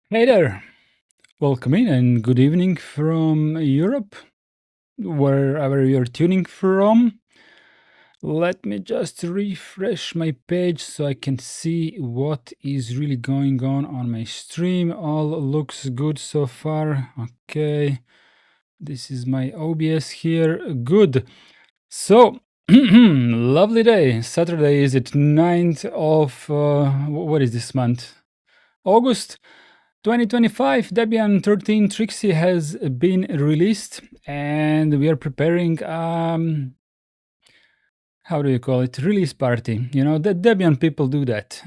Hey there, welcome in and good evening from Europe, wherever you're tuning from. Let me just refresh my page so I can see what is really going on my stream. All looks good so far. Okay, this is my OBS here. Good. So, lovely day. Saturday is it 9th of, what is this month? August 2025. Debian 13 Trixie has been released, and we are preparing, how do you call it, release party. You know, the Debian people do that.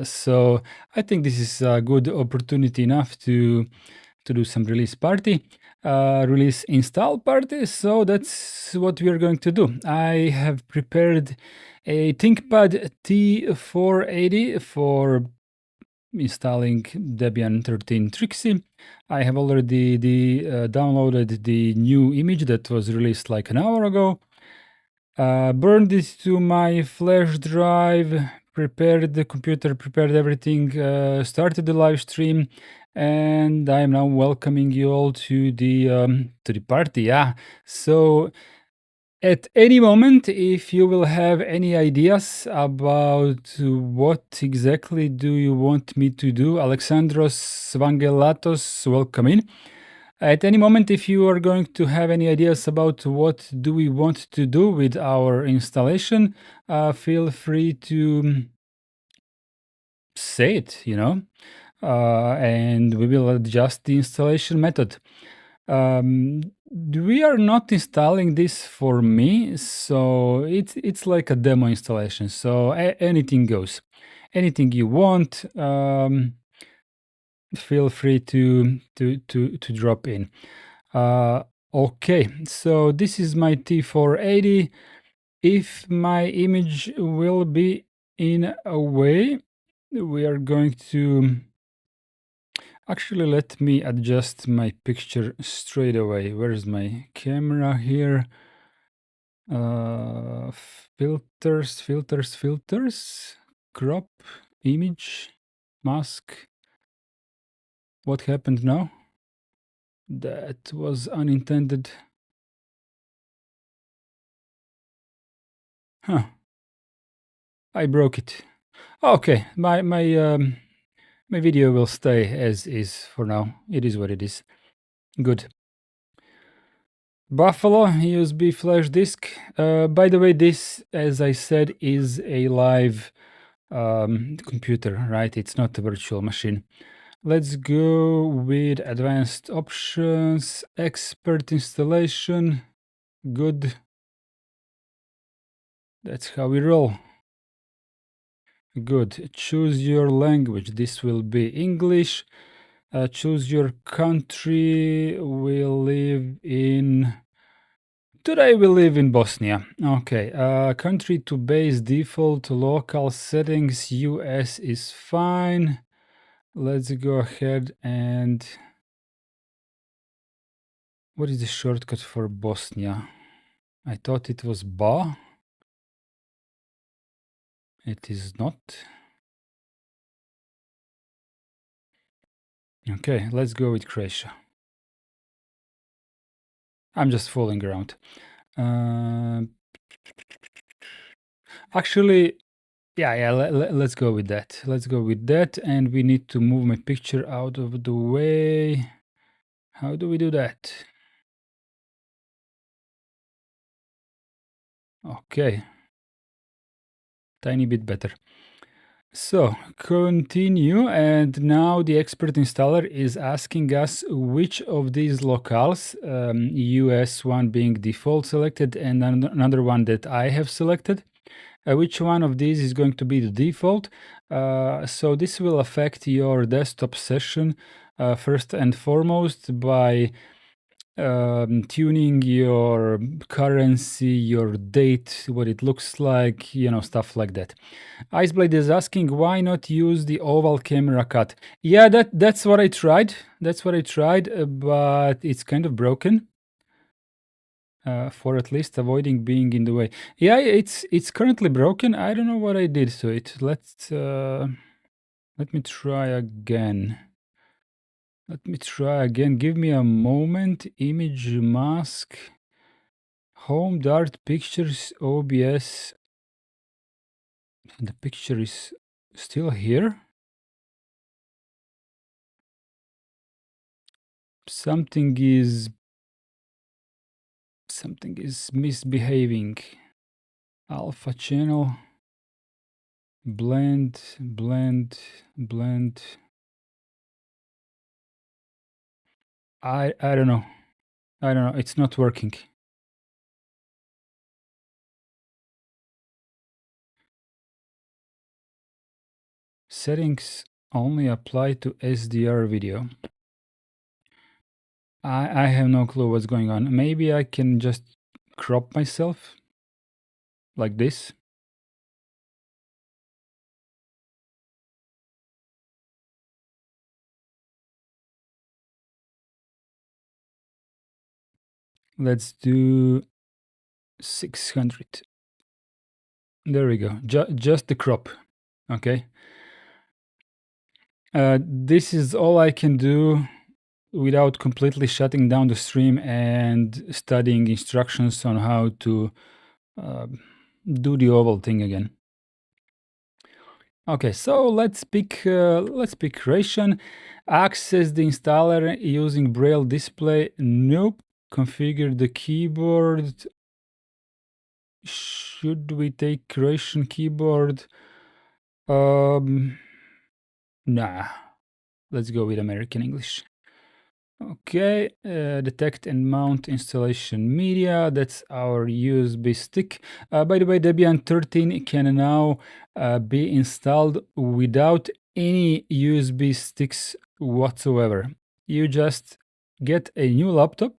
So I think this is a good opportunity enough to do some release party, release install party. So that's what we are going to do. I have prepared a ThinkPad T480 for installing Debian 13 Trixie. I have already downloaded the new image that was released like an hour ago. Burned it to my flash drive, prepared the computer, prepared everything, started the live stream, and I am now welcoming you all to the party. Yeah, so at any moment, if you will have any ideas about what exactly do you want me to do, Alexandros Vangelatos, welcome in. At any moment, if you are going to have any ideas about what do we want to do with our installation, feel free to say it, and we will adjust the installation method. We are not installing this for me, so it's like a demo installation. So anything goes, anything you want. Feel free to drop in. Okay, so this is my T480. If my image will be in a way, we are going to actually, let me adjust my picture straight away. Where's my camera here? Filters, crop, image, mask. What happened now? That was unintended. Huh. I broke it. Okay, my video will stay as is for now. It is what it is. Good. Buffalo USB flash disk. By the way, this, as I said, is a live computer, right? It's not a virtual machine. Let's go with advanced options, expert installation. Good. That's how we roll. Good. Choose your language. This will be English. Choose your country. We live in... Today we live in Bosnia. Okay. Country to base default local settings. US is fine. Let's go ahead and... What is the shortcut for Bosnia? I thought it was BA. It is not. Okay, let's go with Croatia. I'm just fooling around. Actually, yeah, let's go with that. Let's go with that, and we need to move my picture out of the way. How do we do that? Okay. Tiny bit better. So, continue, and now the expert installer is asking us which of these locales, US one being default selected and another one that I have selected, which one of these is going to be the default. So this will affect your desktop session first and foremost by tuning your currency, your date, what it looks like, stuff like that. Iceblade is asking why not use the oval camera cut. Yeah, that's what I tried. That's what I tried, but it's kind of broken. For at least avoiding being in the way. Yeah, it's currently broken. I don't know what I did to it. Let me try again. Let me try again. Give me a moment. Image mask. Home Dart Pictures OBS. The picture is still here. Something is misbehaving. Alpha channel. Blend. I don't know. It's not working. Settings only apply to SDR video. I have no clue what's going on. Maybe I can just crop myself like this. Let's do 600. There we go. Just the crop. Okay. This is all I can do without completely shutting down the stream and studying instructions on how to do the oval thing again. Okay, so let's pick creation. Access the installer using Braille display. Nope. Configure the keyboard. Should we take creation keyboard? Nah. Let's go with American English. Okay, detect and mount installation media. That's our USB stick. By the way, Debian 13 can now be installed without any USB sticks whatsoever. You just get a new laptop,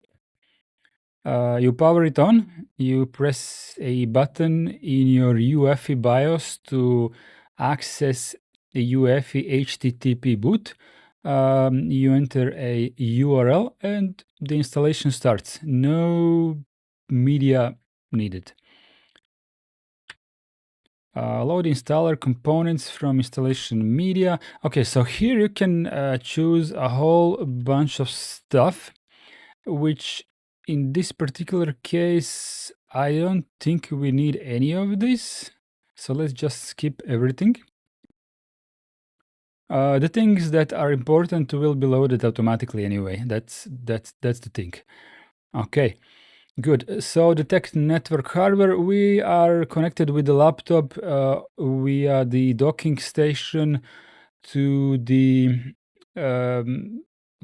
you power it on, you press a button in your UEFI BIOS to access a UEFI HTTP boot. You enter a URL and the installation starts. No media needed. Load installer components from installation media. Okay, so here you can choose a whole bunch of stuff, which in this particular case, I don't think we need any of this. So let's just skip everything. The things that are important will be loaded automatically anyway. That's the thing. Okay, good. So detect network hardware. We are connected with the laptop via the docking station to the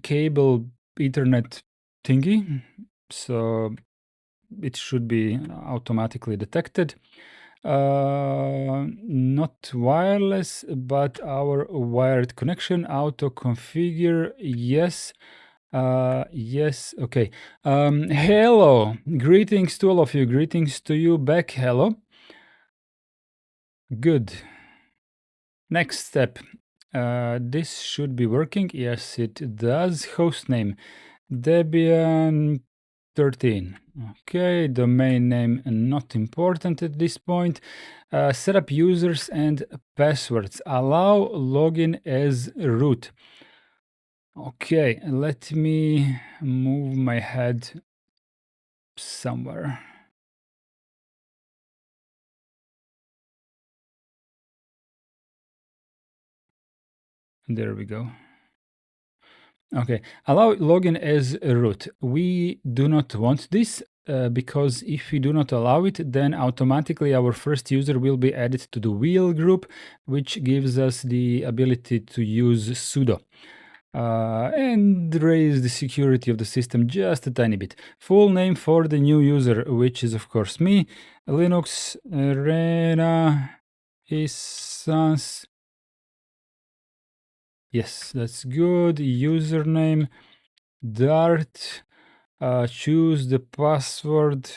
cable Ethernet thingy. So it should be automatically detected. Not wireless, but our wired connection. Auto configure. Yes. Yes. Okay. Hello. Greetings to all of you. Greetings to you back. Hello. Good. Next step. This should be working. Yes, it does. Hostname Debian 13. Okay, domain name not important at this point. Set up users and passwords. Allow login as root. Okay, let me move my head somewhere. There we go. Okay, allow login as root. We do not want this because if we do not allow it, then automatically our first user will be added to the wheel group, which gives us the ability to use sudo and raise the security of the system just a tiny bit. Full name for the new user, which is of course me, Linux Rena Essence. Yes, that's good. Username Dart. Choose the password.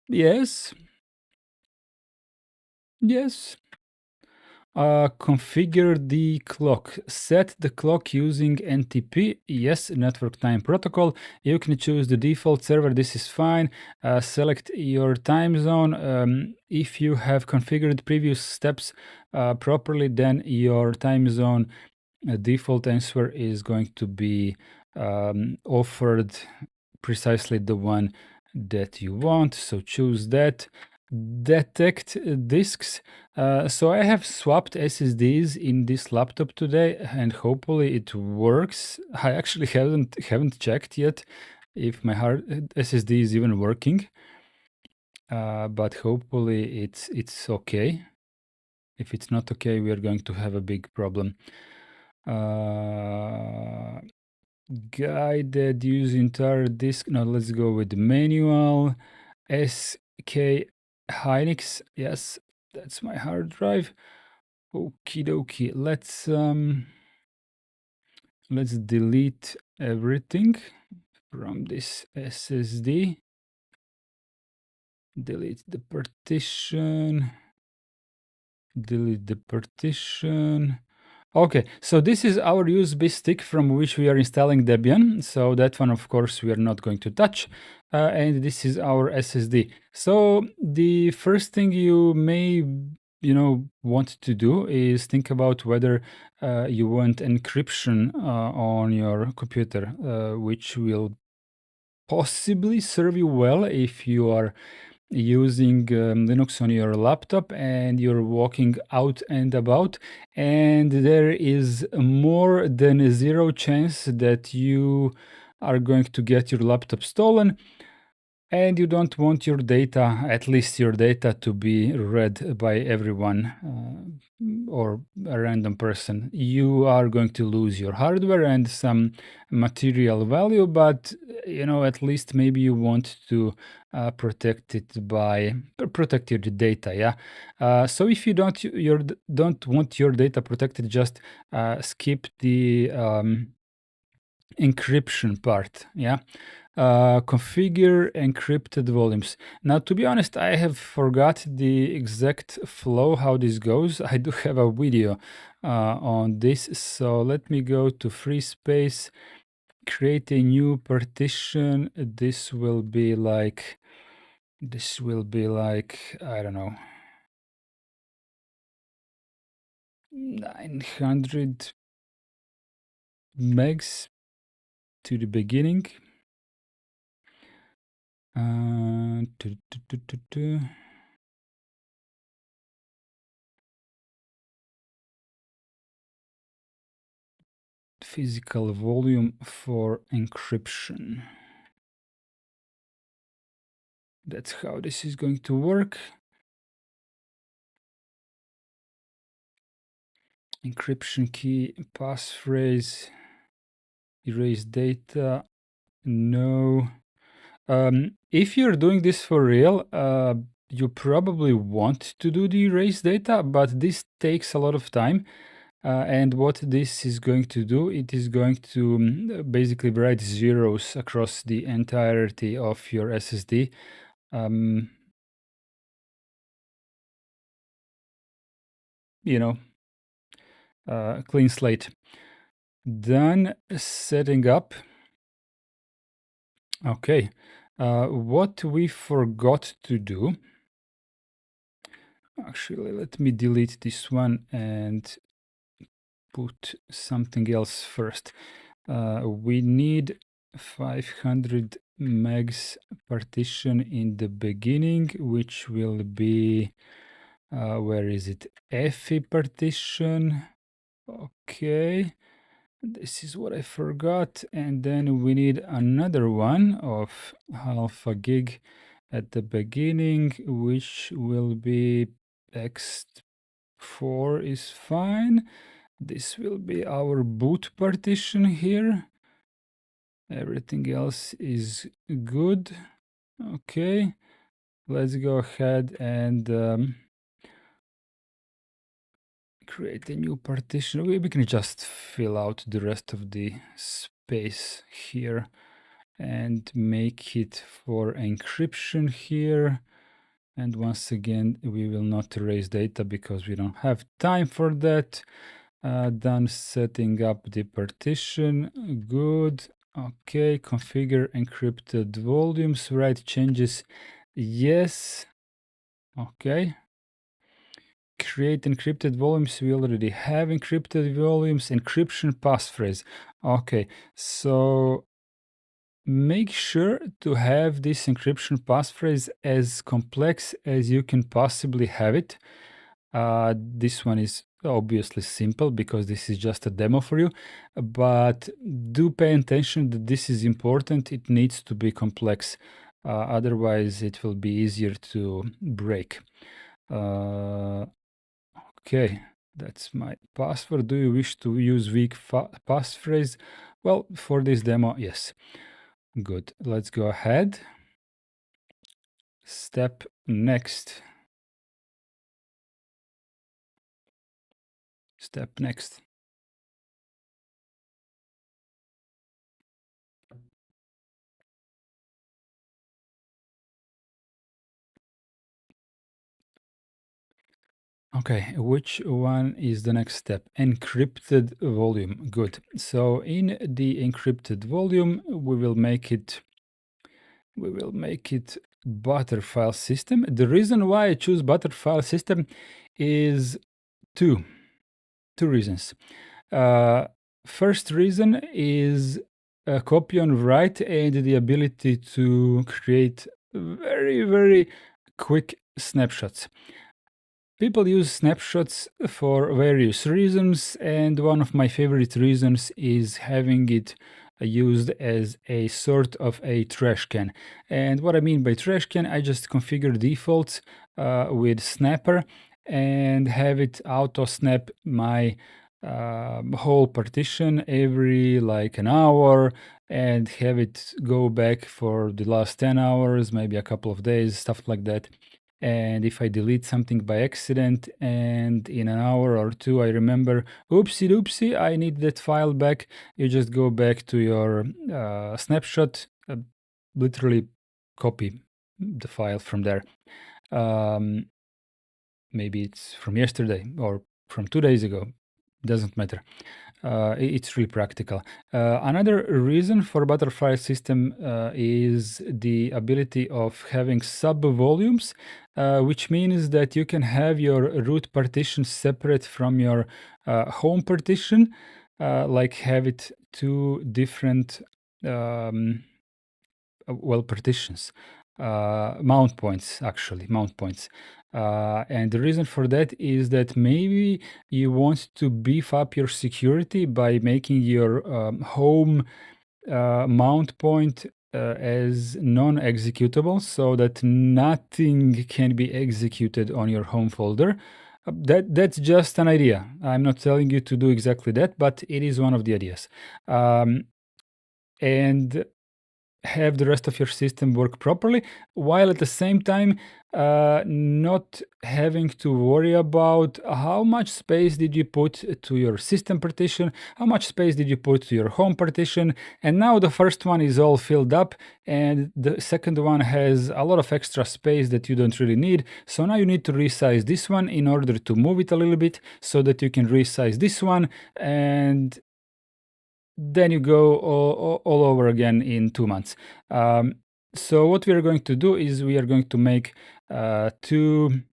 Yes. Yes. configure the clock. Set the clock using NTP. Yes, network time protocol. You can choose the default server. This is fine. Select your time zone. If you have configured previous steps properly, then your time zone default answer is going to be offered precisely the one that you want. So choose that. Detect disks. So I have swapped SSDs in this laptop today, and hopefully it works. I actually haven't checked yet if my hard SSD is even working, but hopefully it's okay. If it's not okay, we are going to have a big problem. Guided use entire disk. Now let's go with manual. SK Hynix. Yes, that's my hard drive. Okie dokie. Let's delete everything from this SSD. Delete the partition. Delete the partition. Okay, so this is our USB stick from which we are installing Debian. So that one, of course, we are not going to touch. And this is our SSD. So the first thing you may, want to do is think about whether you want encryption on your computer, which will possibly serve you well if you are using Linux on your laptop and you're walking out and about, and there is more than a zero chance that you are going to get your laptop stolen, and you don't want your data, at least your data, to be read by everyone or a random person. You are going to lose your hardware and some material value, but at least maybe you want to protect your data. Yeah. So if you don't want your data protected, just skip the encryption part. Yeah. Configure encrypted volumes. Now, to be honest, I have forgot the exact flow, how this goes. I do have a video on this. So let me go to free space, create a new partition. This will be like, I don't know, 900 megs to the beginning. Uh, tu- tu- tu- tu- tu. Physical volume for encryption. That's how this is going to work. Encryption key, passphrase, erase data, no. If you're doing this for real, you probably want to do the erase data, but this takes a lot of time. And what this is going to do, it is going to basically write zeros across the entirety of your SSD. Clean slate. Done setting up. Okay. What we forgot to do. Actually, let me delete this one and put something else first. We need 500 megs partition in the beginning, which will be, where is it? FE partition. Okay. This is what I forgot. And then we need another one of half a gig at the beginning, which will be X4 is fine. This will be our boot partition here. Everything else is good. Okay, let's go ahead and create a new partition. We can just fill out the rest of the space here and make it for encryption here. And once again, we will not erase data because we don't have time for that. Done setting up the partition. Good. Okay, configure encrypted volumes, write changes. Yes. Okay. Create encrypted volumes. We already have encrypted volumes. Encryption passphrase. Okay, so make sure to have this encryption passphrase as complex as you can possibly have it. This one is obviously simple because this is just a demo for you, but do pay attention that this is important. It needs to be complex. Otherwise, it will be easier to break. Okay, that's my password. Do you wish to use weak passphrase? Well, for this demo, yes. Good. Let's go ahead. Step next. Step next. Okay, which one is the next step? Encrypted volume. Good. So in the encrypted volume, we will make it butter file system. The reason why I choose butter file system is two reasons. First reason is a copy on write and the ability to create very, very quick snapshots. People use snapshots for various reasons, and one of my favorite reasons is having it used as a sort of a trash can. And what I mean by trash can, I just configure defaults with Snapper and have it auto snap my whole partition every like an hour and have it go back for the last 10 hours, maybe a couple of days, stuff like that. And if I delete something by accident and in an hour or two I remember, oopsie doopsie, I need that file back, you just go back to your snapshot, literally copy the file from there. Maybe it's from yesterday or from 2 days ago, doesn't matter. It's really practical. Another reason for butterfly system is the ability of having sub-volumes, which means that you can have your root partition separate from your home partition, like have it two different partitions, mount points, actually, mount points. And the reason for that is that maybe you want to beef up your security by making your home mount point as non-executable so that nothing can be executed on your home folder. That's just an idea. I'm not telling you to do exactly that, but it is one of the ideas. And have the rest of your system work properly, while at the same time not having to worry about how much space did you put to your system partition, how much space did you put to your home partition, and now the first one is all filled up and the second one has a lot of extra space that you don't really need. So now you need to resize this one in order to move it a little bit so that you can resize this one, and then you go all over again in 2 months. So what we are going to do is we are going to make two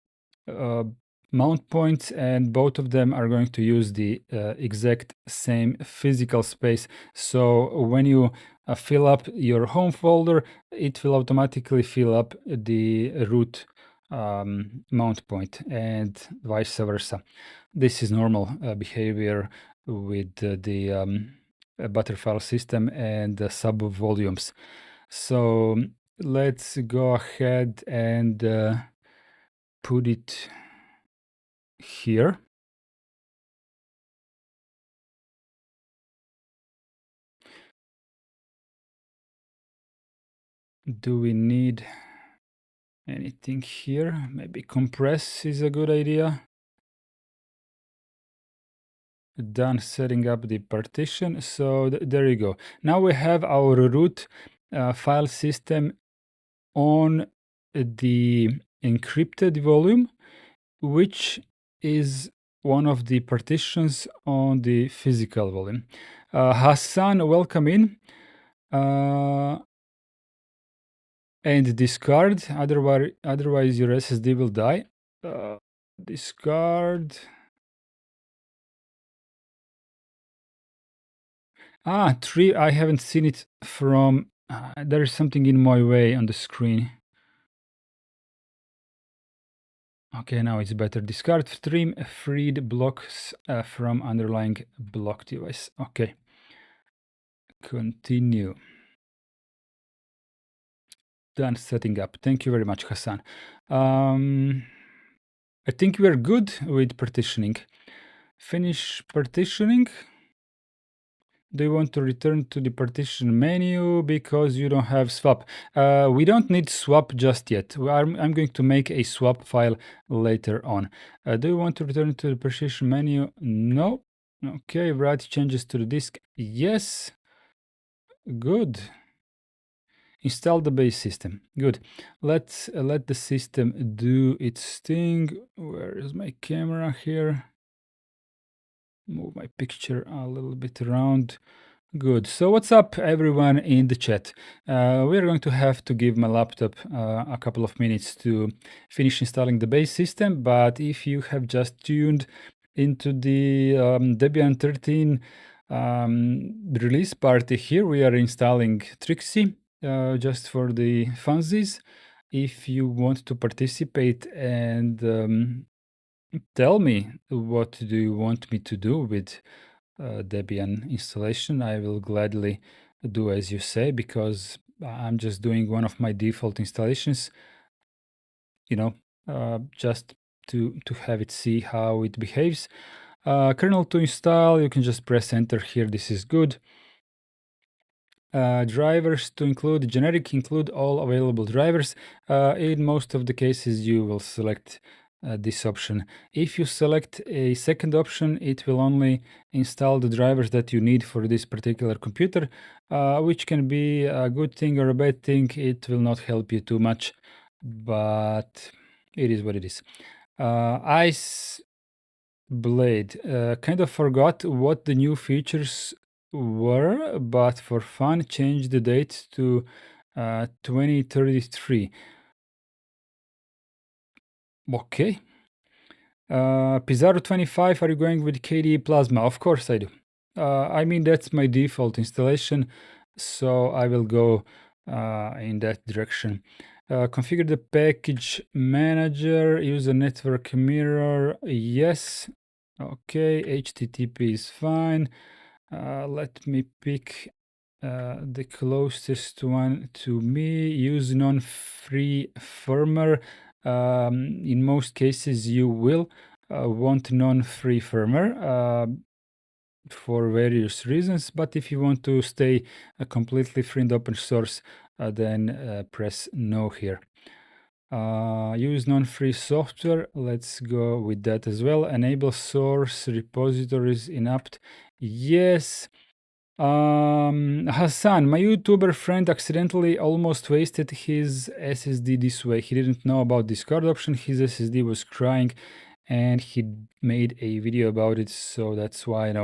mount points, and both of them are going to use the exact same physical space. So when you fill up your home folder, it will automatically fill up the root mount point and vice versa. This is normal behavior with the butterfly system and the sub volumes. So let's go ahead and put it here. Do we need anything here? Maybe compress is a good idea. Done setting up the partition. So there you go. Now we have our root file system on the encrypted volume, which is one of the partitions on the physical volume. Hassan, welcome in. And discard, otherwise your SSD will die. Discard. Tree, I haven't seen it from, there is something in my way on the screen. Okay, now it's better. Discard stream freed blocks from underlying block device. Okay. Continue. Done setting up. Thank you very much, Hassan. I think we're good with partitioning. Finish partitioning. Do you want to return to the partition menu because you don't have swap? We don't need swap just yet. I'm going to make a swap file later on. Do you want to return to the partition menu? No. Okay, write changes to the disk. Yes. Good. Install the base system. Good. Let's let the system do its thing. Where is my camera here? Move my picture a little bit around. Good. So what's up, everyone in the chat? We're going to have to give my laptop a couple of minutes to finish installing the base system. But if you have just tuned into the Debian 13 release party, here we are installing Trixie just for the funsies. If you want to participate and tell me what do you want me to do with Debian installation, I will gladly do as you say, because I'm just doing one of my default installations, just to have it see how it behaves. Kernel to install, you can just press enter here. This is good. Drivers to include, generic include all available drivers. In most of the cases, you will select this option. If you select a second option, it will only install the drivers that you need for this particular computer, which can be a good thing or a bad thing. It will not help you too much, but it is what it is. Ice Blade. Kind of forgot what the new features were, but for fun, change the date to 2033. Okay. Pizarro 25, are you going with KDE Plasma? Of course I do. I mean, that's my default installation, so I will go in that direction. Configure the package manager, use a network mirror, yes. Okay, HTTP is fine. Let me pick the closest one to me. Use non-free firmware. In most cases, you will want non-free firmware for various reasons, but if you want to stay completely free and open source, then press no here. Use non-free software. Let's go with that as well. Enable source repositories in apt. Yes. Hassan, my YouTuber friend accidentally almost wasted his SSD this way. He didn't know about this card option. His SSD was crying and he made a video about it. So that's why,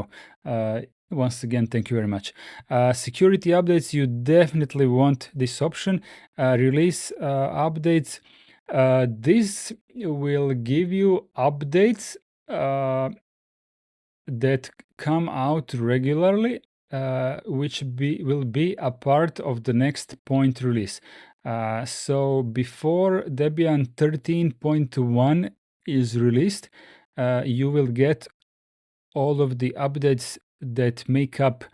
once again, thank you very much. Security updates, you definitely want this option. Release updates. This will give you updates that come out regularly, which will be a part of the next point release. So before Debian 13.1 is released, you will get all of the updates that make up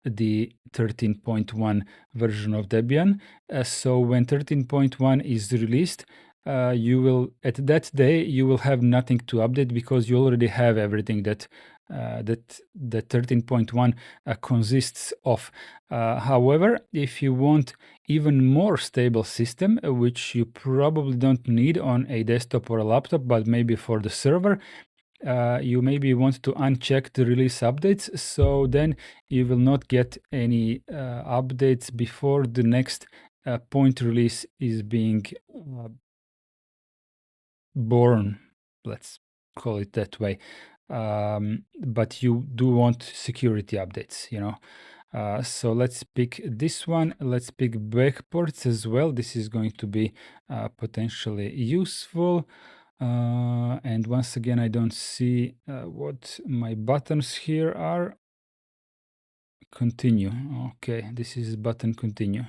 the 13.1 version of Debian. So when 13.1 is released, you will, at that day, you will have nothing to update because you already have everything that 13.1 consists of. However, if you want even more stable system, which you probably don't need on a desktop or a laptop, but maybe for the server, you maybe want to uncheck the release updates, so then you will not get any updates before the next point release is being born, let's call it that way. But you do want security updates, you know. So let's pick this one. Let's pick backports as well. This is going to be potentially useful. And once again, I don't see what my buttons here are. Continue. Okay, this is button continue.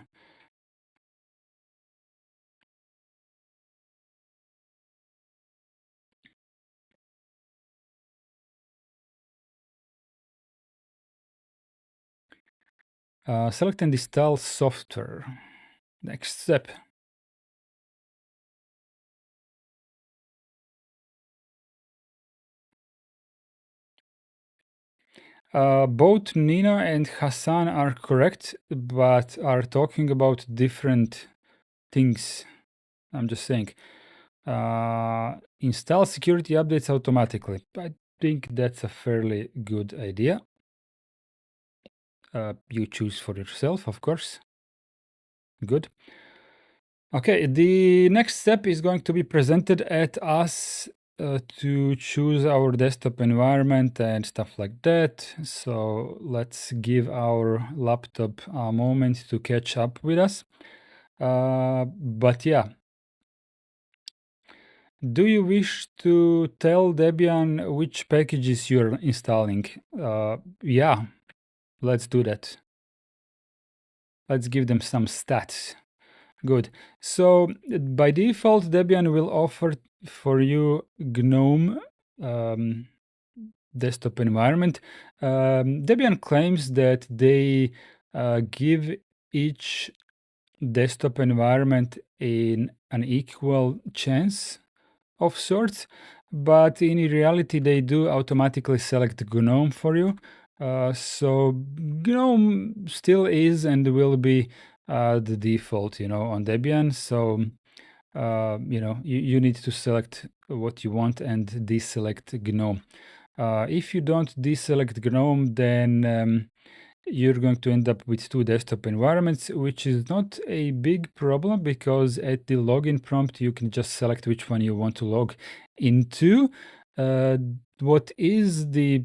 Select and install software. Next step. Both Nina and Hassan are correct, but are talking about different things. I'm just saying. Install security updates automatically. I think that's a fairly good idea. You choose for yourself, of course. Good. Okay, the next step is going to be presented at us to choose our desktop environment and stuff like that. So let's give our laptop a moment to catch up with us. But yeah, do you wish to tell Debian which packages you're installing? Yeah, let's do that. Let's give them some stats. Good. So by default, Debian will offer for you GNOME desktop environment. Debian claims that they give each desktop environment an equal chance of sorts, but in reality, they do automatically select GNOME for you. So GNOME still is and will be the default, you know, on Debian. So you know, you need to select what you want and deselect GNOME. If you don't deselect GNOME, then you're going to end up with two desktop environments, which is not a big problem because at the login prompt, you can just select which one you want to log into. What is the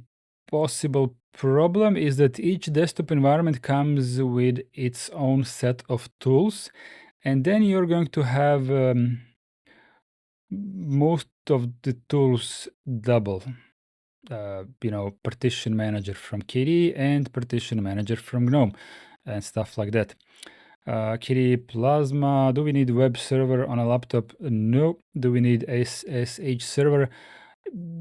possible problem is that each desktop environment comes with its own set of tools, and then you're going to have most of the tools double. You know, partition manager from KDE and partition manager from GNOME and stuff like that. KDE Plasma, do we need web server on a laptop? No. Do we need SSH server?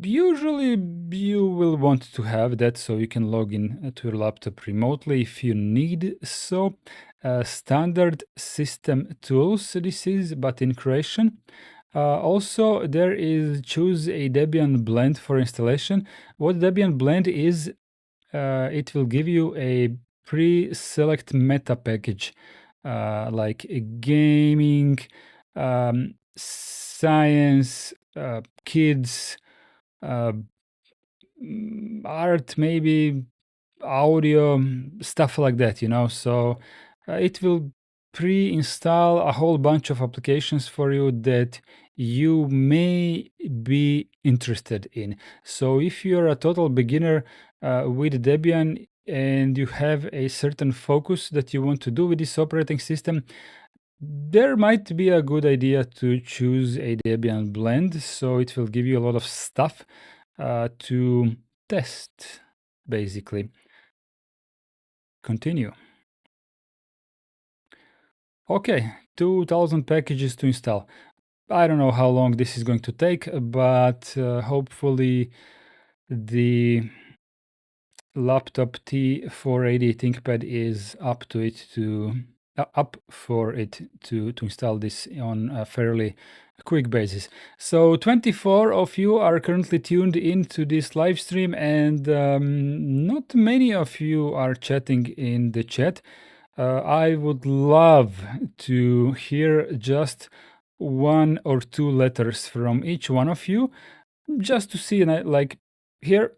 Usually you will want to have that so you can log in to your laptop remotely if you need so. Standard system tools, this is, but in Croatian. Also, there is choose a Debian blend for installation. What Debian blend is, it will give you a pre-select meta package, like gaming, science, kids, art, maybe audio, stuff like that, you know. So it will pre-install a whole bunch of applications for you that you may be interested in. So if you're a total beginner with Debian and you have a certain focus that you want to do with this operating system, there might be a good idea to choose a Debian blend. So it will give you a lot of stuff to test, basically. Continue. Okay, 2000 packages to install. I don't know how long this is going to take, but hopefully the laptop T480 ThinkPad is up to it to up for it to install this on a fairly quick basis. So 24 of you are currently tuned into this live stream, and not many of you are chatting in the chat. I would love to hear just one or two letters from each one of you, just to see, like, here,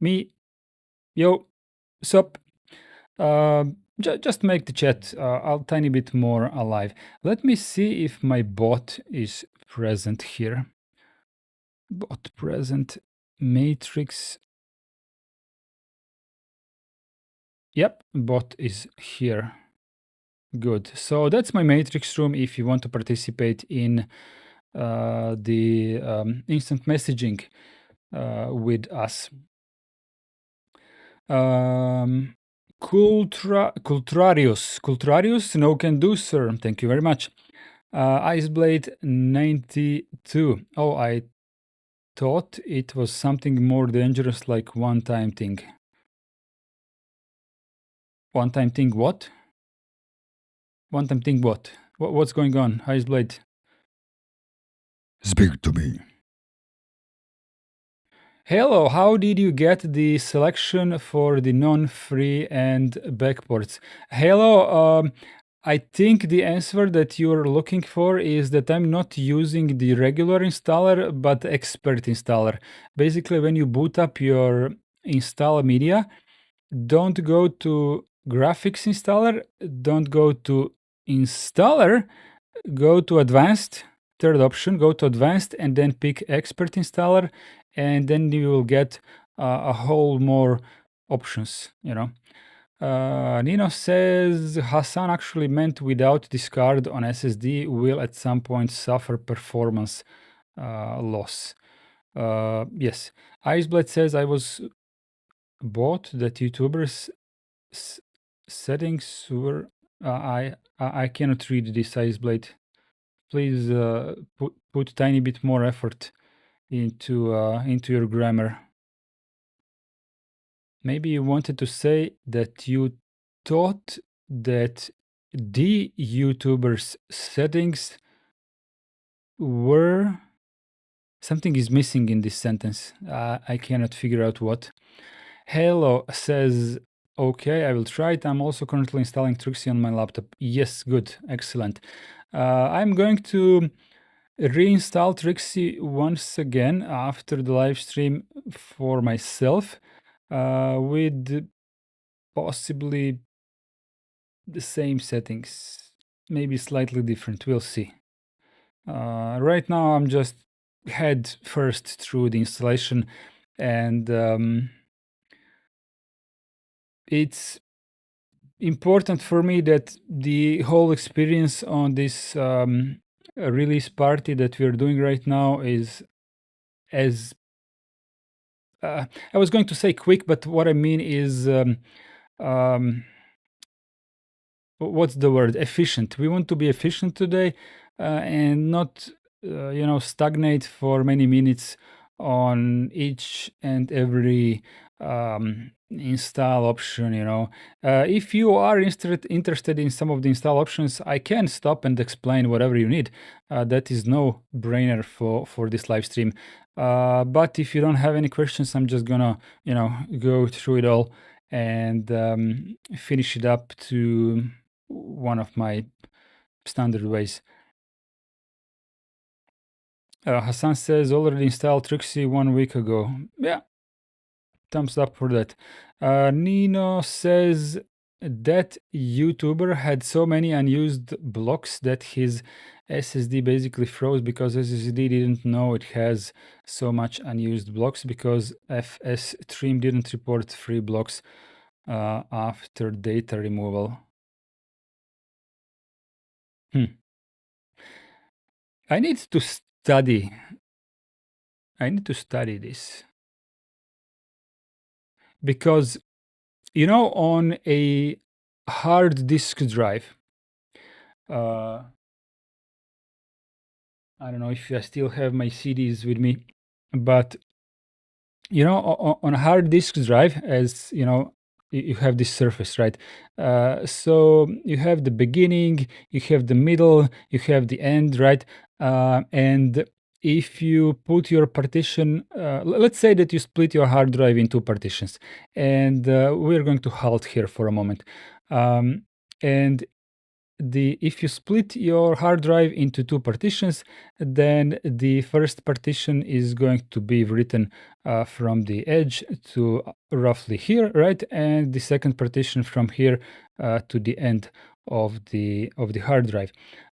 me, yo, sup. Just make the chat a tiny bit more alive. Let me see if my bot is present here. bot present matrix. Yep, bot is here. Good. So that's my matrix room if you want to participate in the instant messaging with us. Cultrarius, no can do, sir. Thank you very much. Iceblade 92. Oh, I thought it was something more dangerous like one-time thing. One-time thing what? One-time thing what? What's going on, Iceblade? Speak to me. Hello, how did you get the selection for the non-free and backports? Hello, I think the answer that you're looking for is that I'm not using the regular installer, but expert installer. Basically, when you boot up your install media, don't go to graphics installer, don't go to installer, go to advanced, third option, go to advanced and then pick expert installer, and then you will get a whole more options, you know. Nino says Hassan actually meant without discard on SSD will at some point suffer performance loss. Yes. Iceblade says I was bought that YouTubers settings were. I cannot read this, Iceblade. Please put tiny bit more effort into your grammar. Maybe you wanted to say that you thought that the YouTubers settings were... Something is missing in this sentence. I cannot figure out what. Hello says, okay, I will try it. I'm also currently installing Trixie on my laptop. Yes, good, excellent. I'm going to reinstall Trixie once again after the live stream for myself with possibly the same settings, maybe slightly different. We'll see. Right now I'm just head first through the installation, and it's important for me that the whole experience on this release party that we're doing right now is as I was going to say quick, but what I mean is what's the word? Efficient. We want to be efficient today and not, stagnate for many minutes on each and every install option. If you are interested in some of the install options, I can stop and explain whatever you need. That is no brainer for this live stream. But if you don't have any questions, I'm just gonna go through it all and finish it up to one of my standard ways. Hassan says already installed Trixie 1 week ago. Yeah, thumbs up for that. Nino says that YouTuber had so many unused blocks that his SSD basically froze because SSD didn't know it has so much unused blocks because FS Stream didn't report free blocks after data removal. I need to study. I need to study this. Because, on a hard disk drive, I don't know if I still have my CDs with me, but, on a hard disk drive, as you have this surface, right? So you have the beginning, you have the middle, you have the end, right? And if you put your partition, let's say that you split your hard drive into partitions, and we're going to halt here for a moment. And if you split your hard drive into two partitions, then the first partition is going to be written from the edge to roughly here, right? And the second partition from here to the end of the hard drive.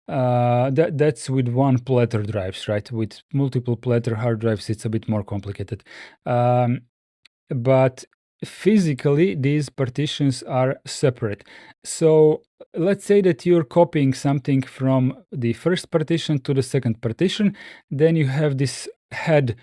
That's with one platter drives, right? With multiple platter hard drives, it's a bit more complicated. But physically, these partitions are separate. So let's say that you're copying something from the first partition to the second partition. Then you have this head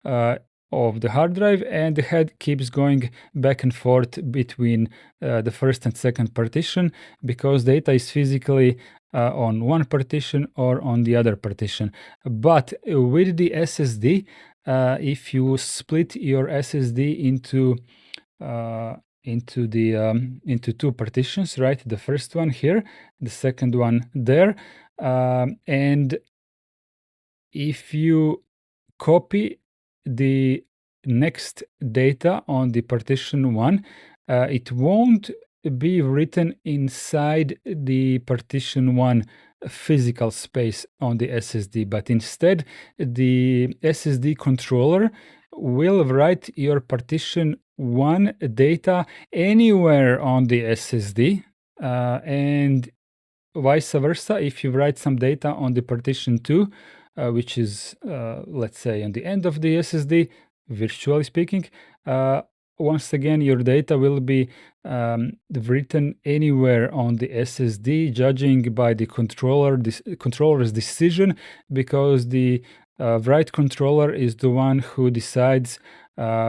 of the hard drive, and the head keeps going back and forth between the first and second partition because data is physically on one partition or on the other partition. But with the SSD, if you split your SSD into two partitions, right? The first one here, the second one there, and if you copy the next data on the partition one, it won't be written inside the partition one physical space on the SSD, but instead the SSD controller will write your partition one data anywhere on the SSD, and vice versa. If you write some data on the partition 2, which is, let's say, on the end of the SSD, virtually speaking, once again, your data will be written anywhere on the SSD, judging by the controller's decision, because the write controller is the one who decides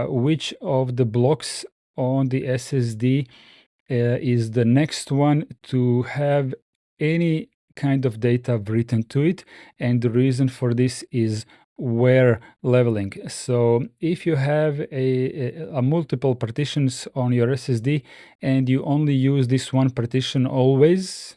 which of the blocks on the SSD is the next one to have any kind of data written to it, and the reason for this is where leveling. So if you have a multiple partitions on your SSD and you only use this one partition always,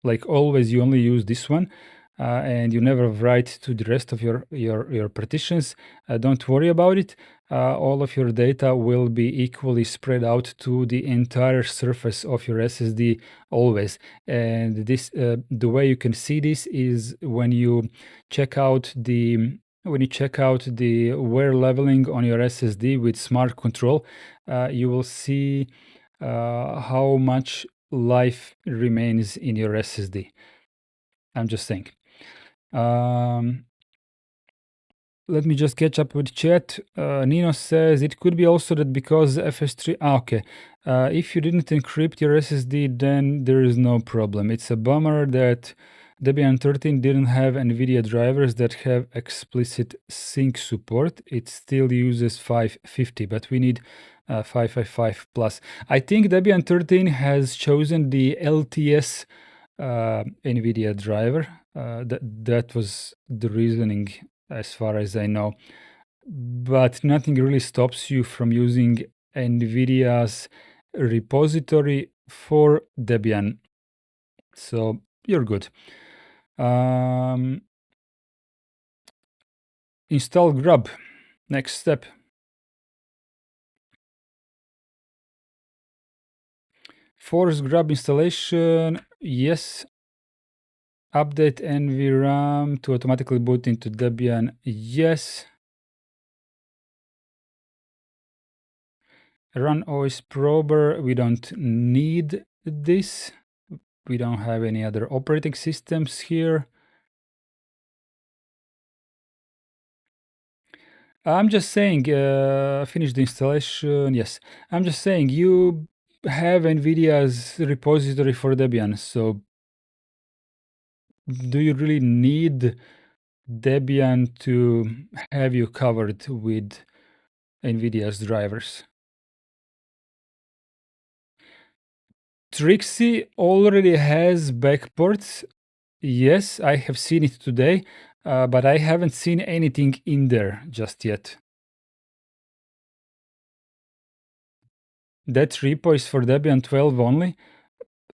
like always you only use this one, and you never write to the rest of your partitions, don't worry about it. All of your data will be equally spread out to the entire surface of your SSD always. And this, the way you can see this is when you check out the wear leveling on your SSD with smart control, you will see how much life remains in your SSD. I'm just saying. Let me just catch up with chat. Nino says it could be also that because FS3. Okay. If you didn't encrypt your SSD, then there is no problem. It's a bummer that Debian 13 didn't have NVIDIA drivers that have explicit sync support. It still uses 550, but we need 555 plus. I think Debian 13 has chosen the LTS NVIDIA driver. That was the reasoning, as far as I know. But nothing really stops you from using NVIDIA's repository for Debian. So you're good. Install grub. Next step. Force grub installation. Yes. Update NVRAM to automatically boot into Debian. Yes. Run OS prober. We don't need this. We don't have any other operating systems here. I'm just saying, finish the installation. Yes, I'm just saying you have NVIDIA's repository for Debian. So do you really need Debian to have you covered with NVIDIA's drivers? Trixie already has backports. Yes, I have seen it today, but I haven't seen anything in there just yet. That repo is for Debian 12 only?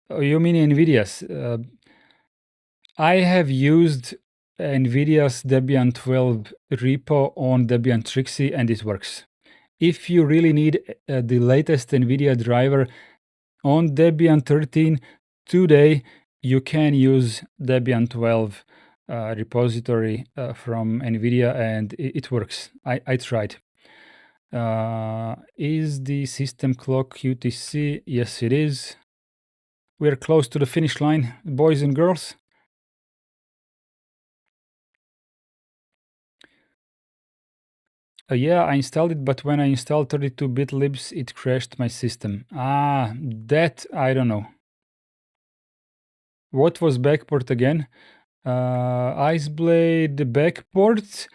Oh, you mean NVIDIA's? I have used NVIDIA's Debian 12 repo on Debian Trixie, and it works. If you really need the latest NVIDIA driver on Debian 13 today, you can use Debian 12 repository from NVIDIA, and it works. I tried. Is the system clock UTC? Yes, it is. We're close to the finish line, boys and girls. Yeah, I installed it, but when I installed 32-bit libs, it crashed my system. That I don't know. What was backport again? Iceblade backport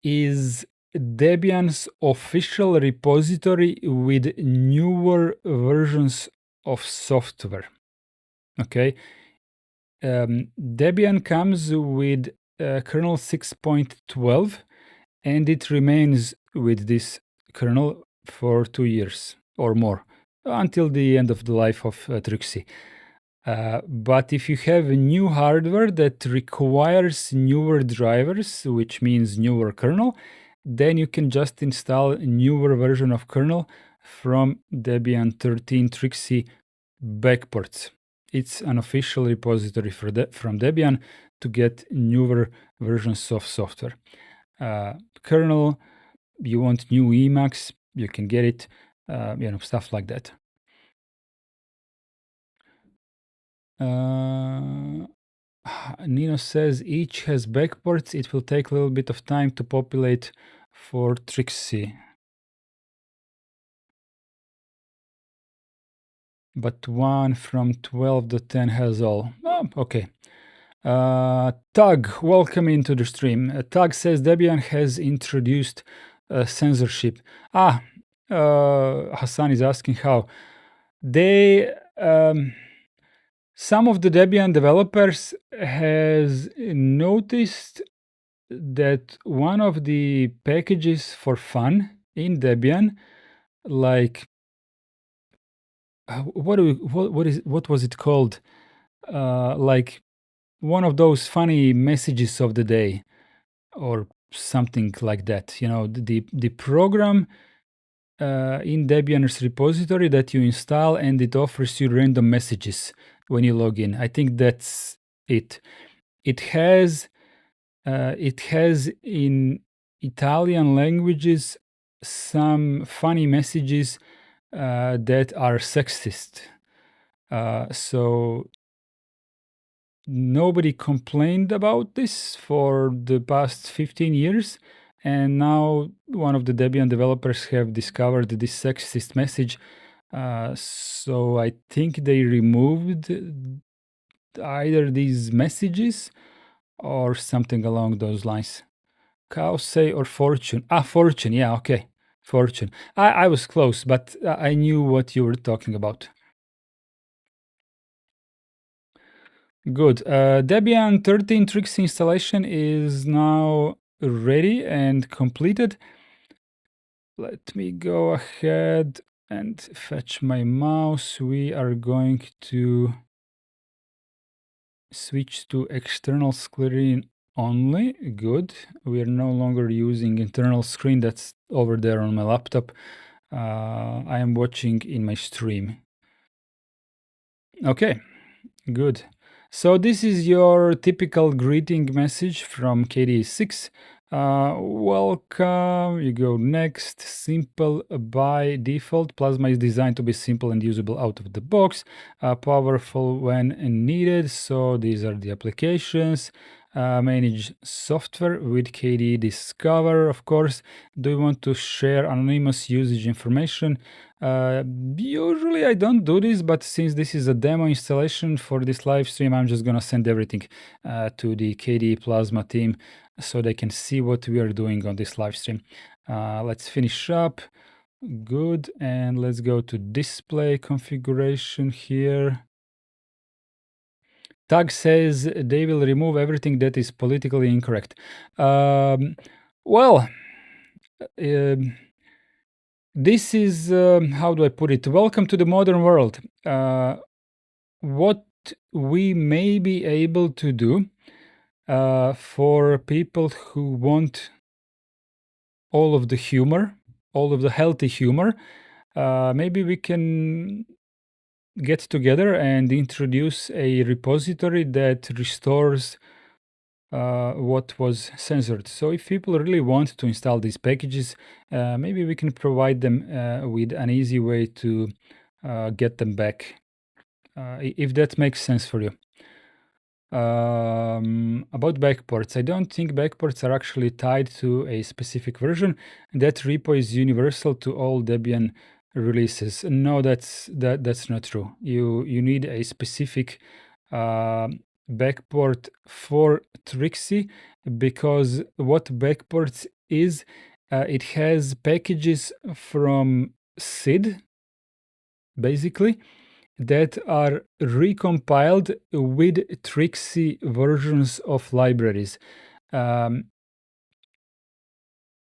is Debian's official repository with newer versions of software. Okay. Debian comes with kernel 6.12, and it remains with this kernel for 2 years or more, until the end of the life of Trixie. But if you have new hardware that requires newer drivers, which means newer kernel, then you can just install a newer version of kernel from Debian 13 Trixie backports. It's an official repository from Debian to get newer versions of software. Kernel, you want new Emacs, you can get it, stuff like that. Nino says each has backports. It will take a little bit of time to populate for Trixie. But one from 12.10 has all. Okay. Tug, welcome into the stream. Tug says Debian has introduced censorship. Hassan is asking how. They... some of the Debian developers has noticed that one of the packages for fun in Debian, like what was it called? Like one of those funny messages of the day, or something like that. You know, the program in Debian's repository that you install, and it offers you random messages when you log in. I think that's it. It has in Italian languages some funny messages that are sexist. So nobody complained about this for the past 15 years. And now one of the Debian developers have discovered this sexist message. So I think they removed either these messages or something along those lines. Say or fortune. Fortune. Yeah, okay. Fortune. I was close, but I knew what you were talking about. Good. Debian 13 Trixie installation is now ready and completed. Let me go ahead and fetch my mouse. We are going to switch to external screen only. Good. We are no longer using internal screen that's over there on my laptop. I am watching in my stream. Okay, good. So this is your typical greeting message from KDE6. Welcome, you go next, simple by default. Plasma is designed to be simple and usable out of the box, powerful when needed. So these are the applications. Manage software with KDE Discover, of course. Do you want to share anonymous usage information? Usually I don't do this, but since this is a demo installation for this live stream, I'm just gonna send everything to the KDE Plasma team so they can see what we are doing on this live stream. Let's finish up. Good, and let's go to display configuration here. Tag says they will remove everything that is politically incorrect. Well, this is, how do I put it? Welcome to the modern world. What we may be able to do for people who want all of the humor, all of the healthy humor, maybe we can get together and introduce a repository that restores what was censored. So if people really want to install these packages, maybe we can provide them with an easy way to get them back, if that makes sense for you. About backports, I don't think backports are actually tied to a specific version. That repo is universal to all Debian releases. No, that's not true. You need a specific backport for Trixie, because what backports is, it has packages from SID, basically, that are recompiled with Trixie versions of libraries. Um,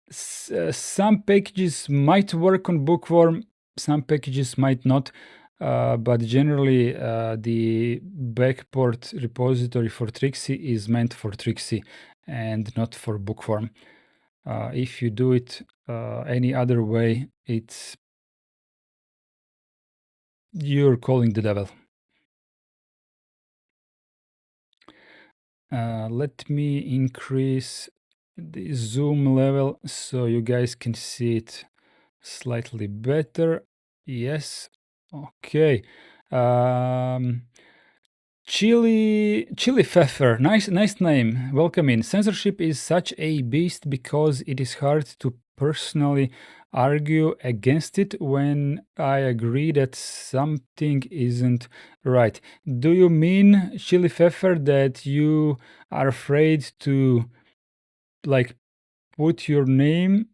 some packages might work on bookworm, some packages might not, but generally the backport repository for Trixie is meant for Trixie and not for bookworm. If you do it any other way, you're calling the devil. Let me increase the zoom level so you guys can see it slightly better. Yes. Okay. Chili Pfeffer, nice name. Welcome in. Censorship is such a beast because it is hard to personally argue against it when I agree that something isn't right. Do you mean, Chili Pfeffer, that you are afraid to like put your name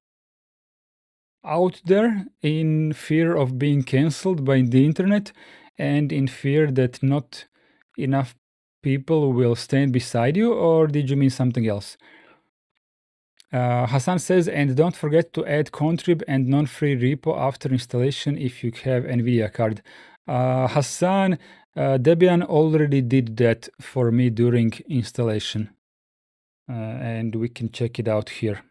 out there in fear of being cancelled by the internet and in fear that not enough people will stand beside you, or did you mean something else? Hassan says, and don't forget to add contrib and non-free repo after installation if you have NVIDIA card. Hassan, Debian already did that for me during installation, and we can check it out here.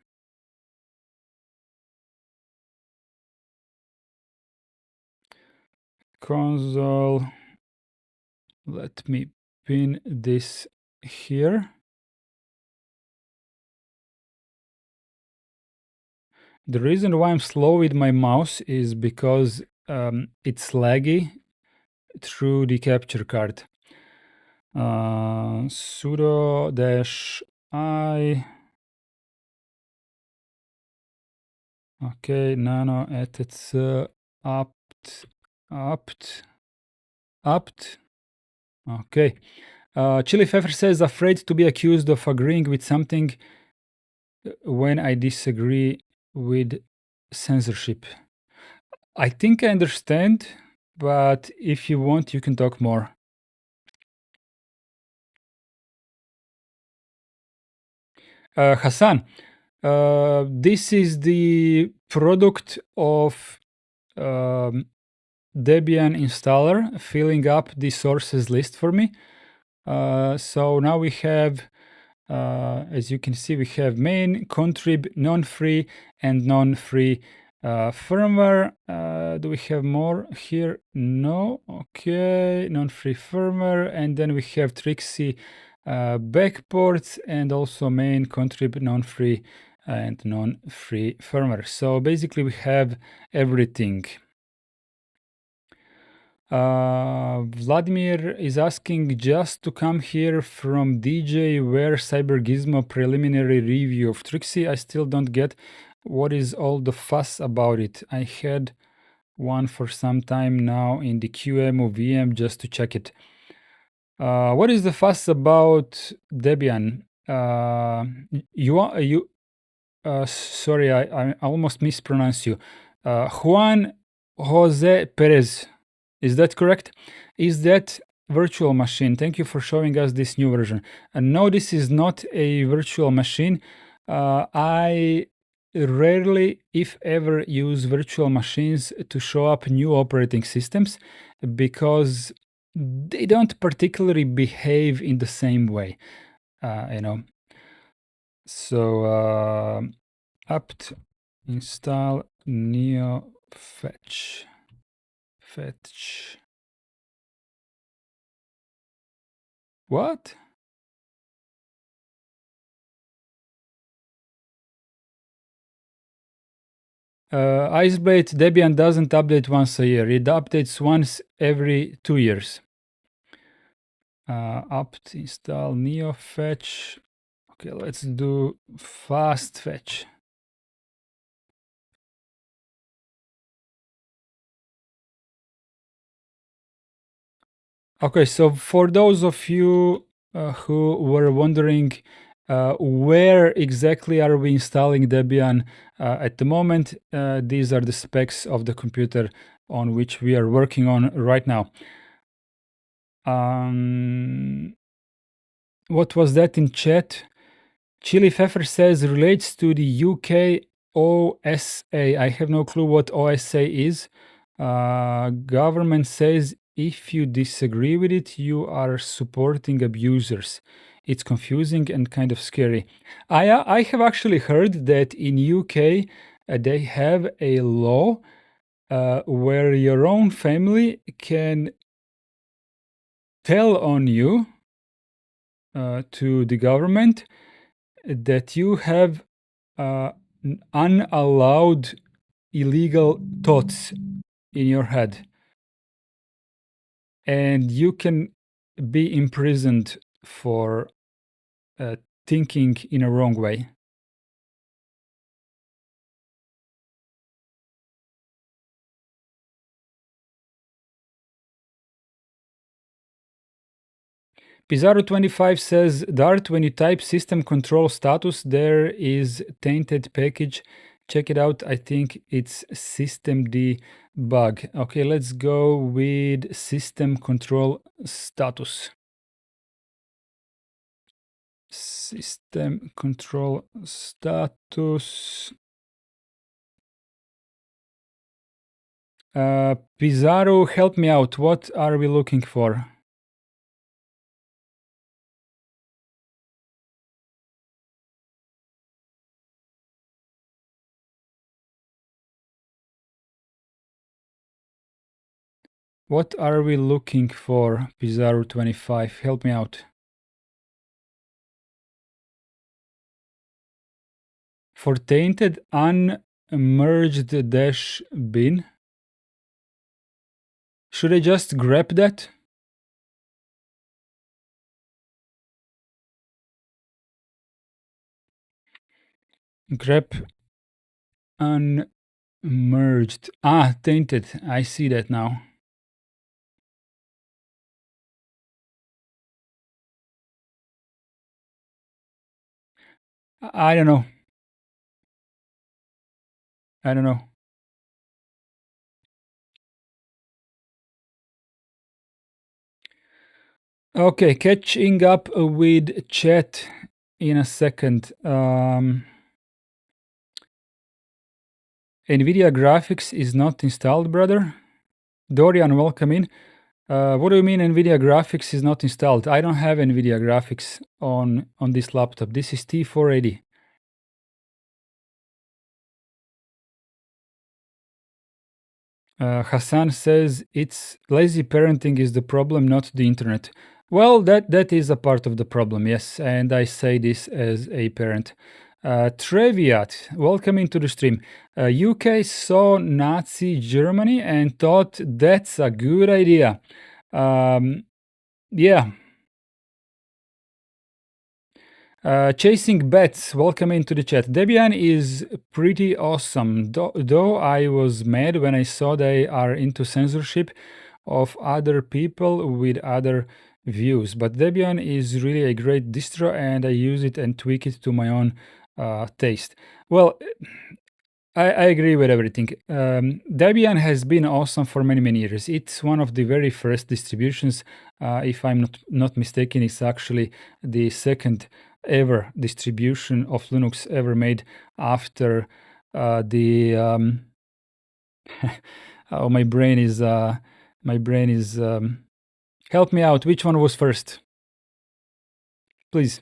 Console. Let me pin this here. The reason why I'm slow with my mouse is because it's laggy through the capture card. Sudo -i. Okay, nano etc apt. Okay. Chili Pfeffer says, afraid to be accused of agreeing with something when I disagree with censorship. I think I understand, but if you want, you can talk more. Hassan, this is the product of Debian installer filling up the sources list for me. So now we have, as you can see, we have main, contrib, non-free, and non-free firmware. Do we have more here? No. Okay, non-free firmware, and then we have Trixie backports, and also main, contrib, non-free, and non-free firmware. So basically, we have everything. Vladimir is asking just to come here from DJ where CyberGizmo preliminary review of Trixie. I still don't get what is all the fuss about it. I had one for some time now in the QEMU VM just to check it. What is the fuss about Debian? Sorry, I almost mispronounced you. Juan Jose Perez. Is that correct? Is that virtual machine? Thank you for showing us this new version. And no, this is not a virtual machine. I rarely, if ever, use virtual machines to show up new operating systems because they don't particularly behave in the same way, you know. So apt install neo fetch. What? Iceblade Debian doesn't update once a year. It updates once every 2 years. apt install neofetch. Okay, let's do fast fetch. Okay, so for those of you who were wondering where exactly are we installing Debian at the moment, these are the specs of the computer on which we are working on right now. What was that in chat? Chili Pfeffer says relates to the UK OSA. I have no clue what OSA is. Government says if you disagree with it, you are supporting abusers. It's confusing and kind of scary. I have actually heard that in UK they have a law where your own family can tell on you to the government that you have unallowed illegal thoughts in your head, and you can be imprisoned for thinking in a wrong way. Pizarro25 says, Dart, when you type system control status, there is tainted package. Check it out. I think it's systemd bug. Okay, let's go with system control status. System control status. Pizarro, help me out. What are we looking for? What are we looking for, Pizarro25? Help me out. For tainted unmerged dash bin. Should I just grep that? Grep unmerged. Ah, tainted. I see that now. I don't know. I don't know. Okay, catching up with chat in a second. NVIDIA graphics is not installed, brother. Dorian, welcome in. What do you mean NVIDIA graphics is not installed? I don't have NVIDIA graphics on this laptop. This is T480. Hassan says it's lazy parenting is the problem, not the internet. Well, that is a part of the problem, yes, and I say this as a parent. Treviat, welcome into the stream. UK saw Nazi Germany and thought that's a good idea. Yeah. Chasing Bets, welcome into the chat. Debian is pretty awesome, though I was mad when I saw they are into censorship of other people with other views. But Debian is really a great distro and I use it and tweak it to my own taste. Well, I agree with everything. Debian has been awesome for many, many years. It's one of the very first distributions. If I'm not mistaken, it's actually the second ever distribution of Linux ever made after the oh, my brain is help me out. Which one was first? Please.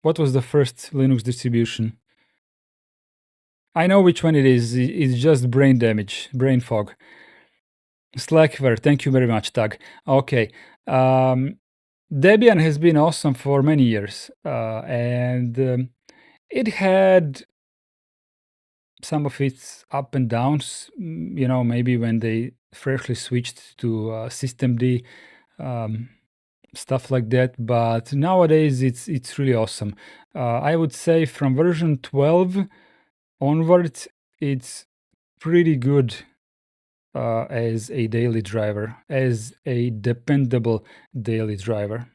What was the first Linux distribution? I know which one it is. It's just brain damage, brain fog. Slackware, thank you very much, Tag. Okay. Debian has been awesome for many years, and it had some of its up and downs. Maybe when they freshly switched to systemd, stuff like that. But nowadays, it's really awesome. I would say from version 12 onwards, it's pretty good as a daily driver, as a dependable daily driver.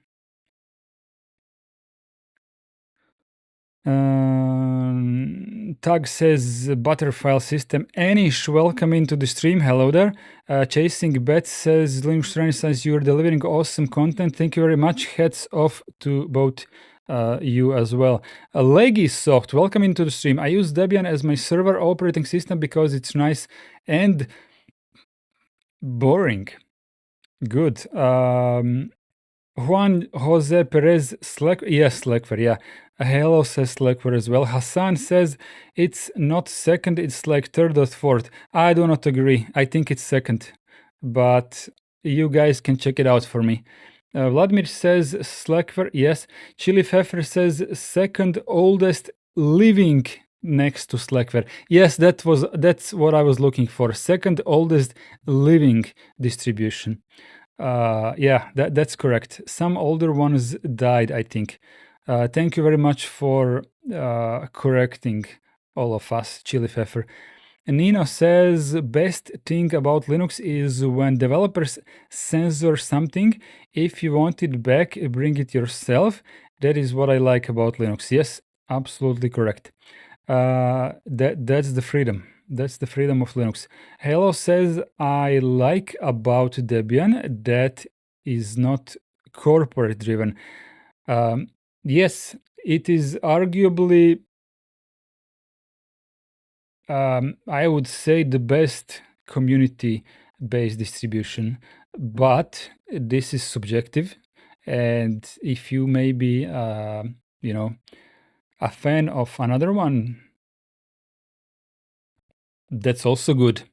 Tag says Butterfile system. Anish, welcome into the stream. Hello there. Chasing Bet says Linux Renaissance, you're delivering awesome content. Thank you very much. Hats off to both you as well. Leggy Soft, welcome into the stream. I use Debian as my server operating system because it's nice and boring. Good. Juan Jose Perez Slack, yes, Slackware, yeah. Hello says Slackware as well. Hassan says it's not second, it's like third or fourth. I do not agree. I think it's second, but you guys can check it out for me. Vladimir says Slackware, yes. Chili Pfeffer says second oldest living next to Slackware. Yes, that's what I was looking for. Second oldest living distribution. Yeah, that's correct. Some older ones died, I think. Thank you very much for correcting all of us, Chili Pfeffer. Nino says, best thing about Linux is when developers censor something, if you want it back, bring it yourself. That is what I like about Linux. Yes, absolutely correct. That's the freedom. That's the freedom of Linux. Hello says, I like about Debian that is not corporate driven. Yes, it is arguably, I would say, the best community-based distribution, but this is subjective. And if you may be, you know, a fan of another one, that's also good.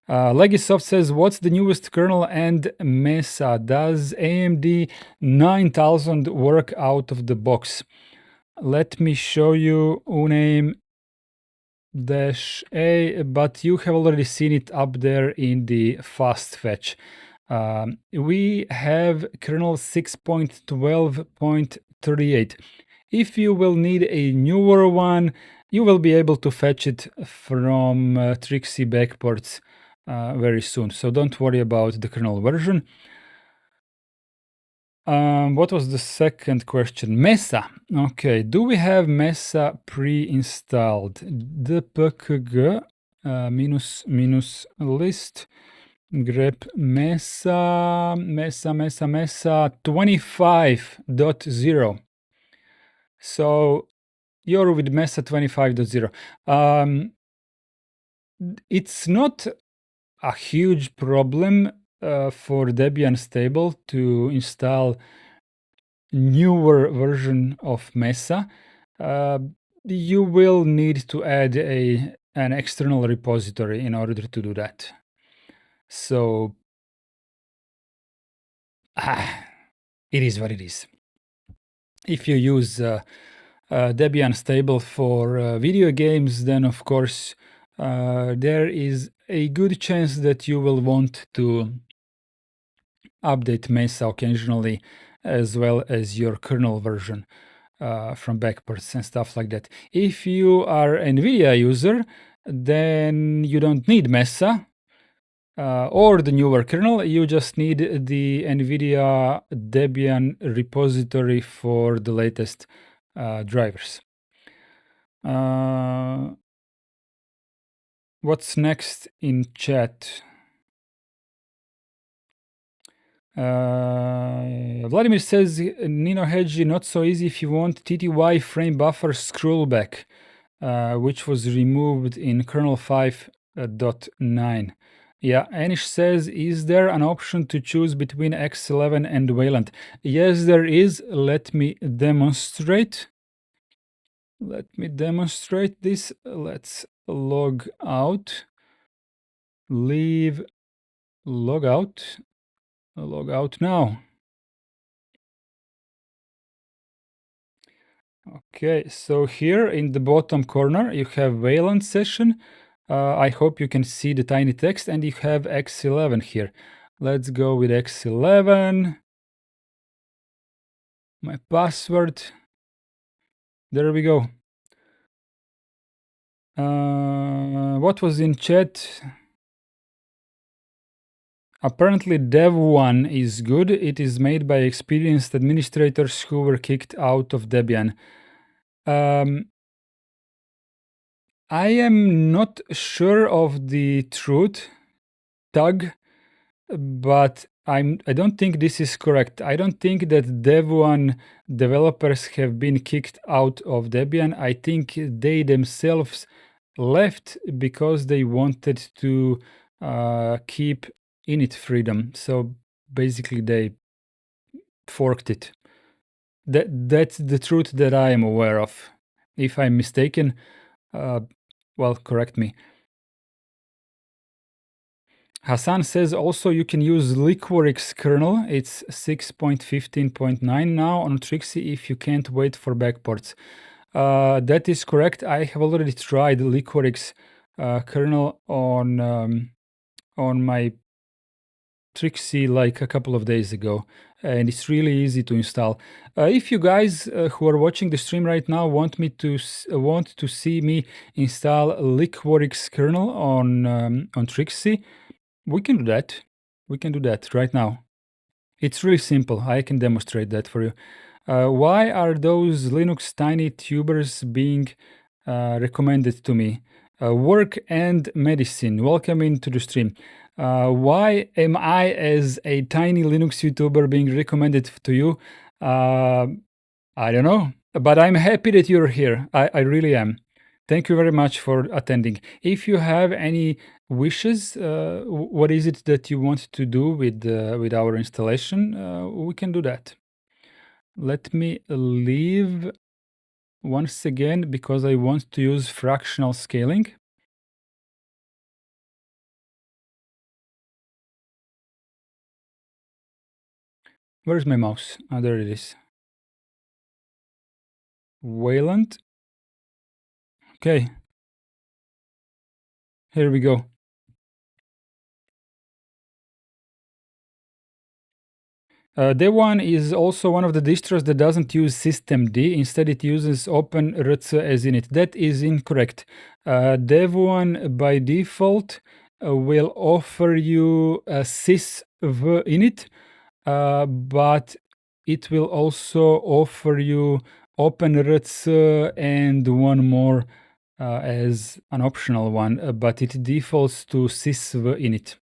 Legisoft says, what's the newest kernel and Mesa? Does AMD 9000 work out of the box? Let me show you uname -a, but you have already seen it up there in the fast fetch. We have kernel 6.12.38. If you will need a newer one, you will be able to fetch it from Trixie backports very soon. So don't worry about the kernel version. What was the second question? Mesa. Okay, do we have Mesa pre-installed? dpkg minus list grep Mesa 25.0. So you're with Mesa 25.0. It's not a huge problem for Debian stable to install newer version of Mesa. You will need to add an external repository in order to do that. So it is what it is. If you use Debian stable for video games, then of course there is a good chance that you will want to update Mesa occasionally, as well as your kernel version from backports and stuff like that. If you are an NVIDIA user, then you don't need Mesa or the newer kernel. You just need the NVIDIA Debian repository for the latest drivers. What's next in chat? Vladimir says, Nino Hedgie, not so easy if you want TTY frame buffer scrollback, which was removed in kernel 5.9. Yeah, Anish says, is there an option to choose between X11 and Wayland? Yes, there is. Let me demonstrate. Let me demonstrate this. Let's log out. Leave, log out. Log out now. Okay, so here in the bottom corner, you have Wayland session. I hope you can see the tiny text, and you have X11 here. Let's go with X11. My password. There we go. What was in chat? Apparently Dev1 is good. It is made by experienced administrators who were kicked out of Debian. I am not sure of the truth, Tug, but I don't think this is correct. I don't think that Dev1 developers have been kicked out of Debian. I think they themselves left because they wanted to keep init freedom. So basically they forked it. That's the truth that I am aware of. If I'm mistaken, well, correct me. Hassan says also you can use Liquorix kernel. It's 6.15.9 now on Trixie if you can't wait for backports. That is correct. I have already tried Liquorix kernel on my Trixie like a couple of days ago, and it's really easy to install. If you guys who are watching the stream right now want to see me install Liquorix kernel on Trixie, we can do that. We can do that right now. It's really simple. I can demonstrate that for you. Why are those Linux tiny tubers being recommended to me? Work and medicine. Welcome into the stream. Why am I, as a tiny Linux YouTuber, being recommended to you? I don't know, but I'm happy that you're here. I really am. Thank you very much for attending. If you have any wishes, what is it that you want to do with our installation? We can do that. Let me leave once again because I want to use fractional scaling. Where's my mouse? Ah, there it is. Wayland. Okay. Here we go. Dev1 is also one of the distros that doesn't use systemd. Instead, it uses OpenRC as init. That is incorrect. Dev1 by default will offer you a sysv init, but it will also offer you OpenRC and one more as an optional one, but it defaults to sysv init.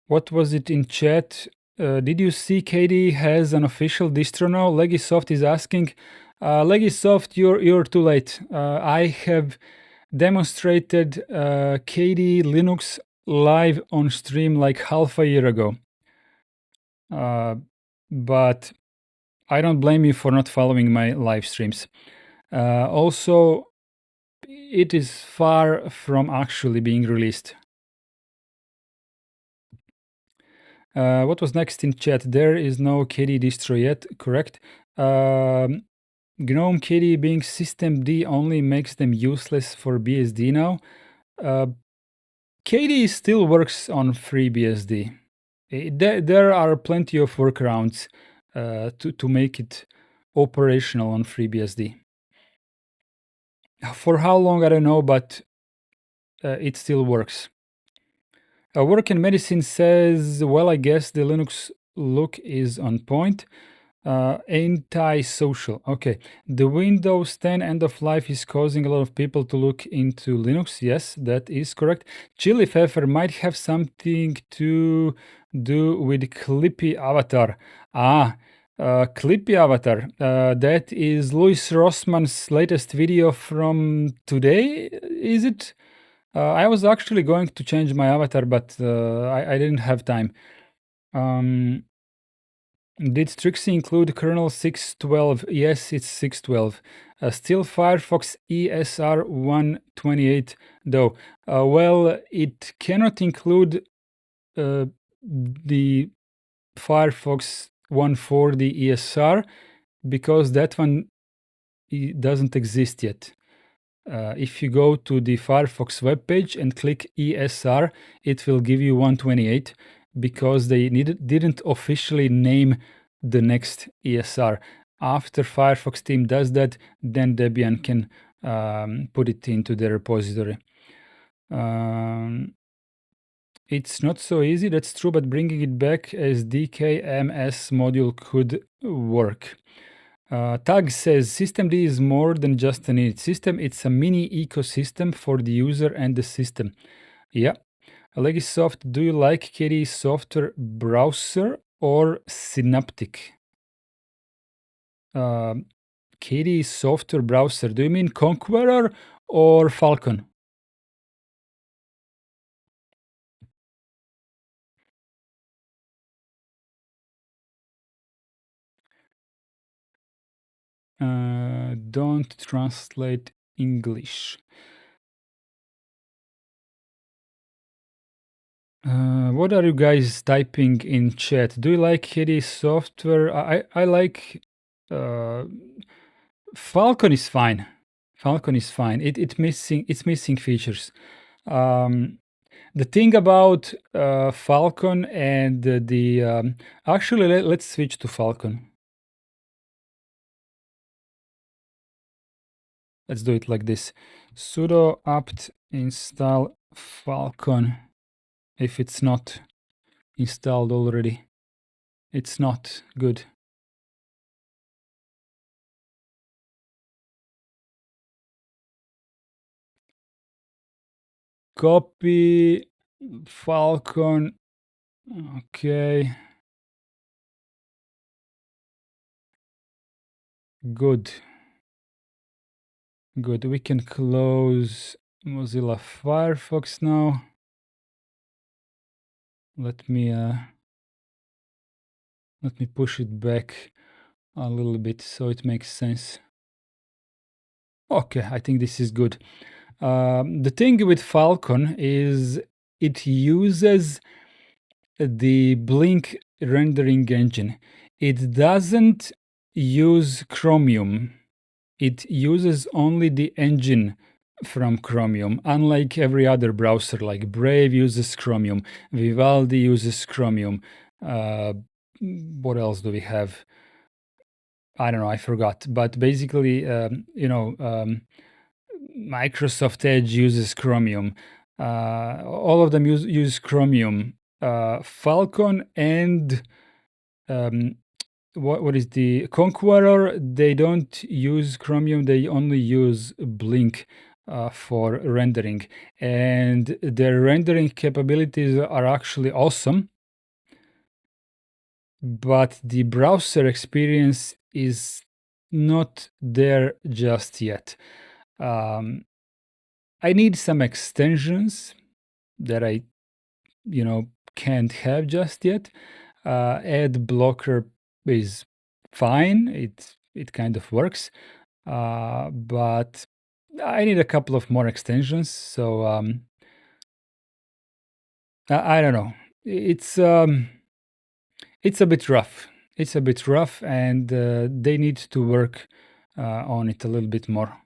What was it in chat? Did you see Katie has an official distro now? Legisoft is asking. Legisoft, you're too late. I have demonstrated Katie Linux live on stream like half a year ago. But I don't blame you for not following my live streams. Also, it is far from actually being released. What was next in chat? There is no KDE distro yet, correct? GNOME KDE being systemd only makes them useless for BSD now. KDE still works on FreeBSD. There are plenty of workarounds to make it operational on FreeBSD. For how long, I don't know, but it still works. Work in Medicine says, well, I guess the Linux look is on point. Anti-social. Okay. The Windows 10 end of life is causing a lot of people to look into Linux. Yes, that is correct. Chili Pfeffer might have something to do with Clippy Avatar. Clippy Avatar. That is Louis Rossmann's latest video from today, is it? I was actually going to change my avatar, but I didn't have time. Did Trixie include kernel 6.12? Yes, it's 6.12. Still Firefox ESR 128 though. Well, it cannot include the Firefox 140 ESR because that one doesn't exist yet. If you go to the Firefox webpage and click ESR, it will give you 128 because they didn't officially name the next ESR. After Firefox team does that, then Debian can put it into the repository. It's not so easy, that's true, but bringing it back as DKMS module could work. Tag says systemd is more than just an init system, it's a mini ecosystem for the user and the system. Yeah. Legisoft, do you like KDE software browser or Synaptic? KDE software browser, do you mean Conqueror or Falcon? Don't translate English. What are you guys typing in chat? Do you like KDE software? I like Falcon is fine. Falcon is fine. It's missing features. The thing about Falcon and actually let's switch to Falcon. Let's do it like this: sudo apt install Falcon. If it's not installed already, it's not good. Copy Falcon. Okay. Good. Good. We can close Mozilla Firefox now. Let me push it back a little bit so it makes sense. Okay, I think this is good. The thing with Falcon is it uses the Blink rendering engine. It doesn't use Chromium. It uses only the engine from Chromium, unlike every other browser, like Brave uses Chromium, Vivaldi uses Chromium. What else do we have? I don't know, I forgot. But basically, Microsoft Edge uses Chromium. All of them use Chromium. Falcon and what is the Conqueror? They don't use Chromium. They only use Blink for rendering, and their rendering capabilities are actually awesome. But the browser experience is not there just yet. I need some extensions that I, can't have just yet. Ad blocker is fine. It kind of works, but I need a couple of more extensions. So I don't know. It's a bit rough. It's a bit rough, and they need to work on it a little bit more.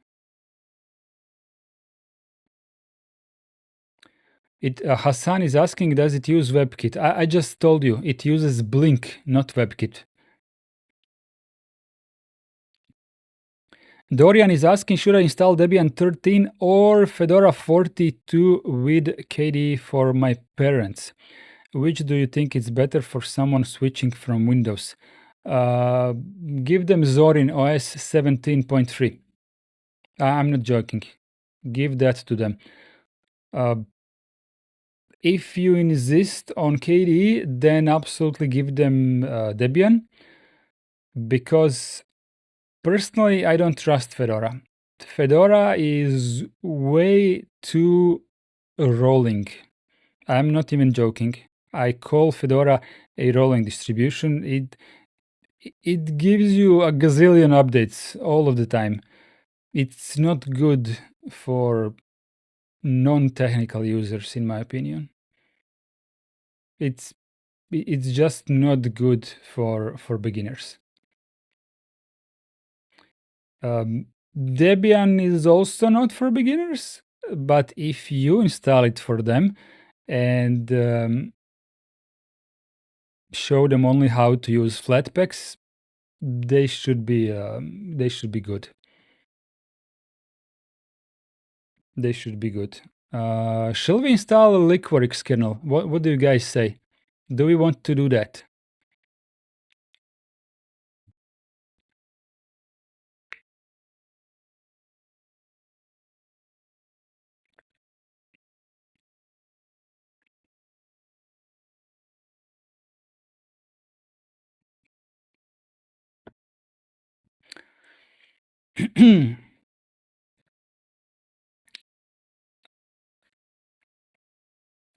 Hassan is asking, does it use WebKit? I just told you, it uses Blink, not WebKit. Dorian is asking, should I install Debian 13 or Fedora 42 with KDE for my parents? Which do you think is better for someone switching from Windows? Give them Zorin OS 17.3. I'm not joking. Give that to them. If you insist on KDE, then absolutely give them Debian, because personally, I don't trust Fedora. Fedora is way too rolling. I'm not even joking. I call Fedora a rolling distribution. It gives you a gazillion updates all of the time. It's not good for non-technical users, in my opinion. It's it's just not good for beginners. Debian is also not for beginners, but if you install it for them and show them only how to use Flatpaks, they should be good. They should be good. Shall we install a Liquorix kernel? What do you guys say? Do we want to do that?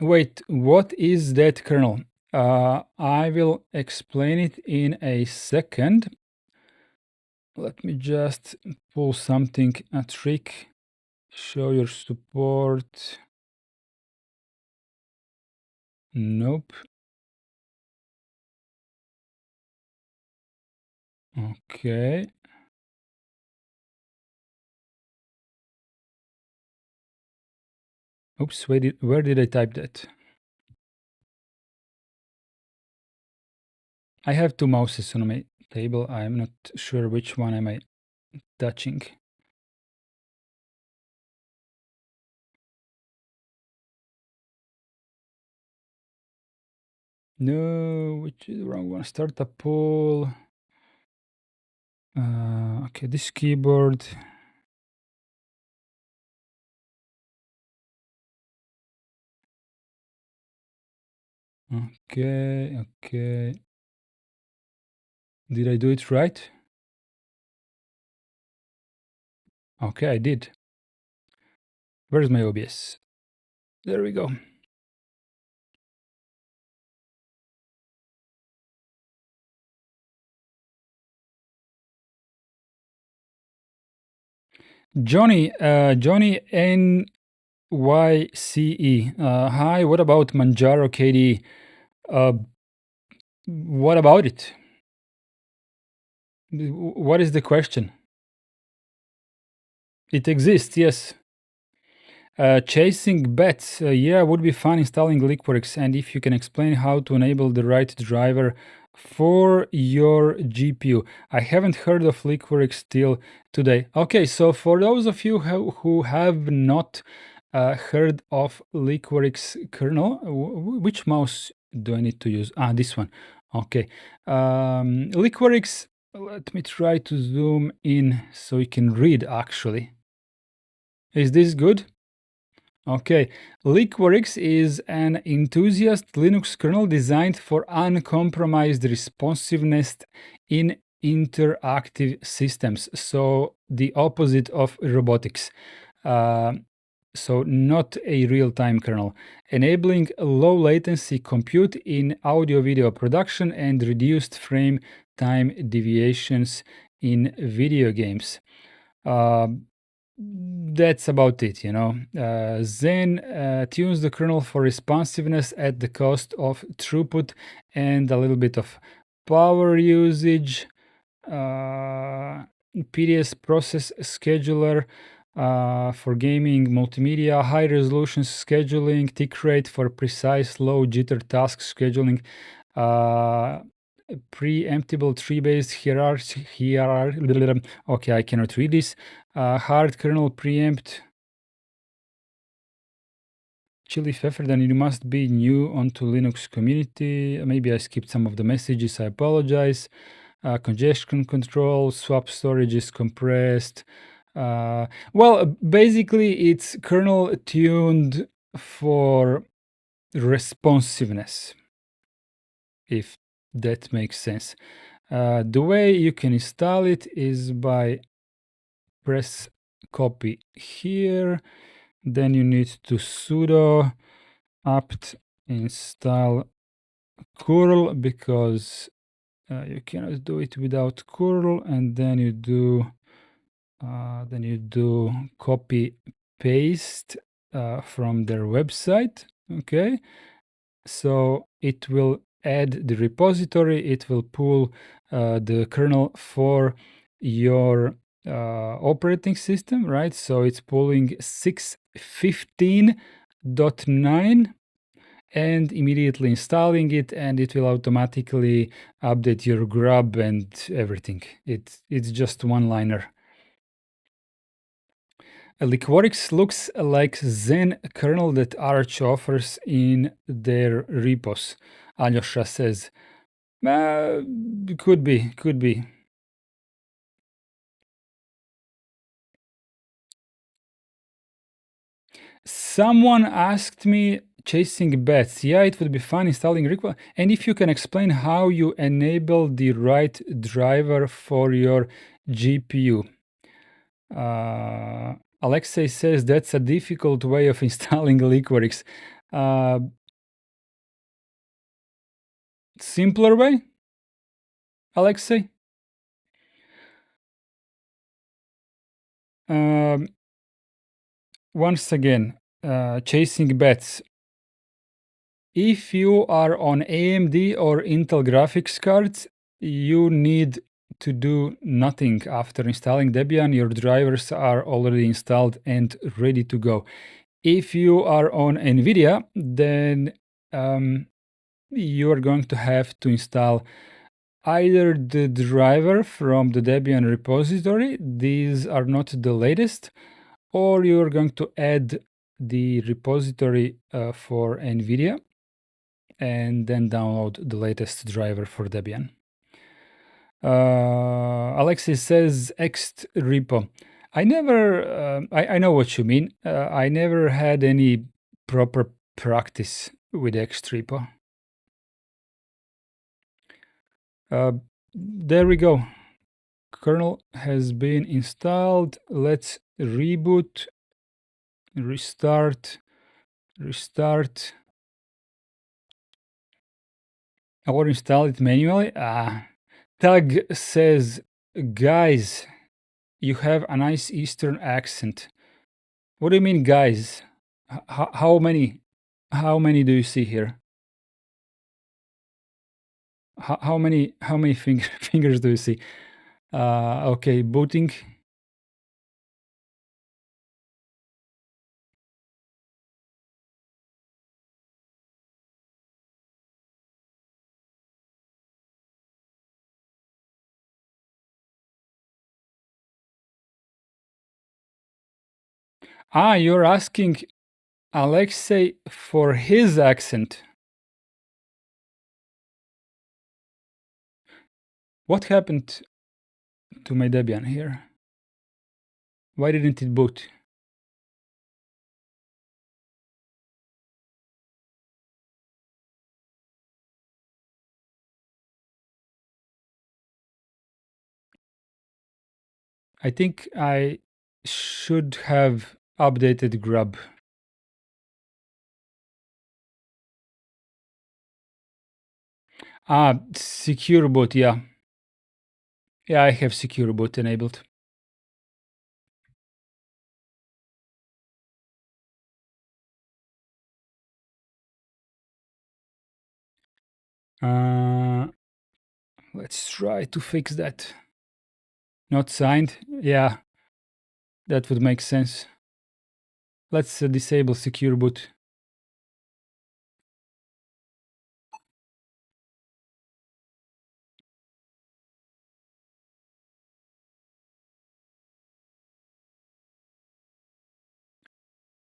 Wait, what is that kernel? I will explain it in a second. Let me just pull something, a trick. Show your support. Nope. Okay. Oops, where did I type that? I have two mouses on my table. I'm not sure which one am I touching. No, which is the wrong one. Start a poll. Okay, this keyboard. Okay. Did I do it right? Okay, I did. Where's my OBS? There we go. Johnny NYCE. Hi, what about Manjaro KDE? What about it? What is the question? It exists, yes. Chasing bets. Yeah, would be fun installing Liquorix, and if you can explain how to enable the right driver for your GPU. I haven't heard of Liquorix till today. Okay, so for those of you who have not heard of Liquorix kernel, which mouse do I need to use? This one. Okay. Liquorix, let me try to zoom in so you can read actually. Is this good? Okay, Liquorix is an enthusiast Linux kernel designed for uncompromised responsiveness in interactive systems. So the opposite of robotics. So not a real-time kernel, enabling low latency compute in audio-video production and reduced frame time deviations in video games. That's about it, Zen tunes the kernel for responsiveness at the cost of throughput and a little bit of power usage. PDS process scheduler for gaming, multimedia, high resolution scheduling, tick rate for precise low jitter task scheduling, preemptible tree-based hierarchy. Okay, I cannot read this. Hard kernel preempt. Chili Pfeffer, then you must be new onto Linux community. Maybe I skipped some of the messages. I apologize. Congestion control, swap storage is compressed. Well, basically, it's kernel tuned for responsiveness, if that makes sense. The way you can install it is by press copy here. Then you need to sudo apt install curl because you cannot do it without curl, and then you do copy paste from their website. Okay, so it will add the repository, it will pull the kernel for your operating system, right? So it's pulling 6.15.9 and immediately installing it, and it will automatically update your grub and everything. It's just one-liner. Liquorix looks like Zen kernel that Arch offers in their repos, Alyosha says. Could be. Someone asked me chasing bets. Yeah, it would be fun installing repo. And if you can explain how you enable the right driver for your GPU. Alexei says that's a difficult way of installing Liquorix. Simpler way, Alexei? Once again, chasing bets. If you are on AMD or Intel graphics cards, you need to do nothing after installing Debian. Your drivers are already installed and ready to go. If you are on NVIDIA, then you are going to have to install either the driver from the Debian repository, these are not the latest, or you're going to add the repository for NVIDIA and then download the latest driver for Debian. Alexis says ext repo. I never, I know what you mean. I never had any proper practice with ext repo. There we go. Kernel has been installed. Let's reboot, restart, or install it manually. Tag says, guys, you have a nice Eastern accent. What do you mean, guys? How many do you see here? How many fingers do you see? Okay, booting. You're asking Alexei for his accent. What happened to my Debian here? Why didn't it boot? I think I should have updated grub. Secure boot, yeah. Yeah, I have secure boot enabled. Let's try to fix that. Not signed? Yeah, that would make sense. Let's disable secure boot.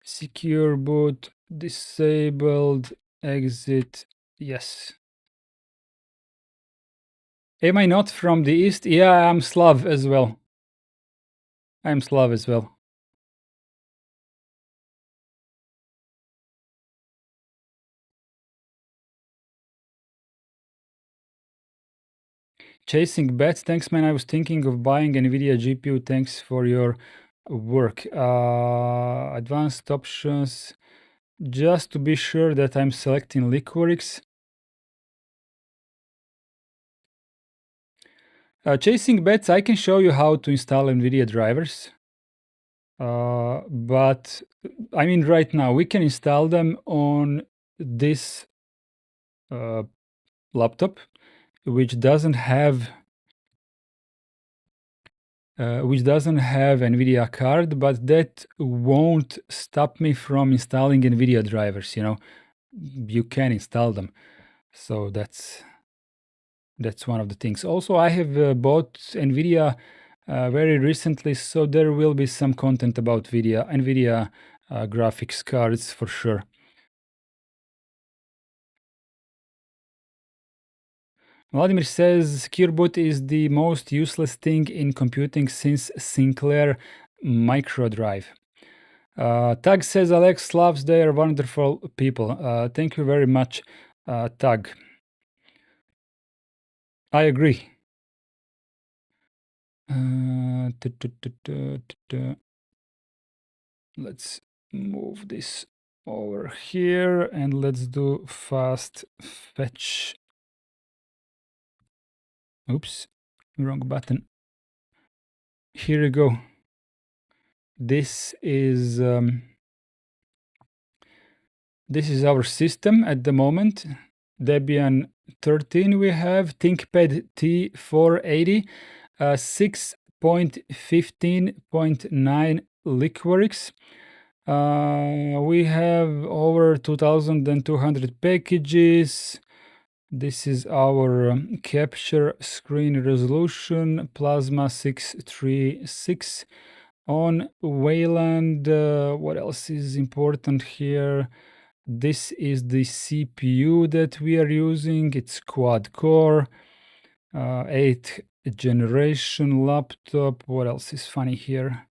Secure boot disabled, exit, yes. Am I not from the East? Yeah, I'm Slav as well. I'm Slav as well. Chasing bets, thanks man, I was thinking of buying NVIDIA GPU, thanks for your work. Advanced options, just to be sure that I'm selecting Liquorix. Chasing bets, I can show you how to install NVIDIA drivers. But I mean, right now we can install them on this laptop, which doesn't have NVIDIA card, but that won't stop me from installing NVIDIA drivers. You can install them, so that's one of the things. Also, I have bought NVIDIA very recently, so there will be some content about NVIDIA graphics cards for sure. Vladimir says Secure Boot is the most useless thing in computing since Sinclair microdrive. Tag says Alex loves their wonderful people. Thank you very much, Tag. I agree. Let's move this over here and let's do fast fetch. Oops, wrong button. Here we go. This is our system at the moment. Debian 13 we have, ThinkPad T480, 6.15.9 Liquorix. We have over 2,200 packages. This is our capture screen resolution, Plasma 636 on Wayland. What else is important here? This is the CPU that we are using. It's quad core, 8th generation laptop. What else is funny here?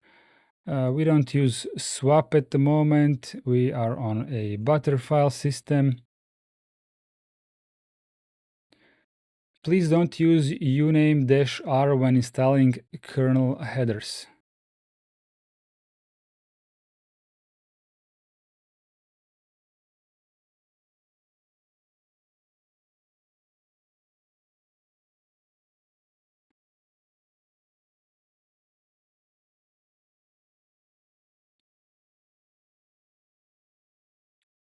We don't use swap at the moment. We are on a Butterfile system. Please don't use uname-r when installing kernel headers.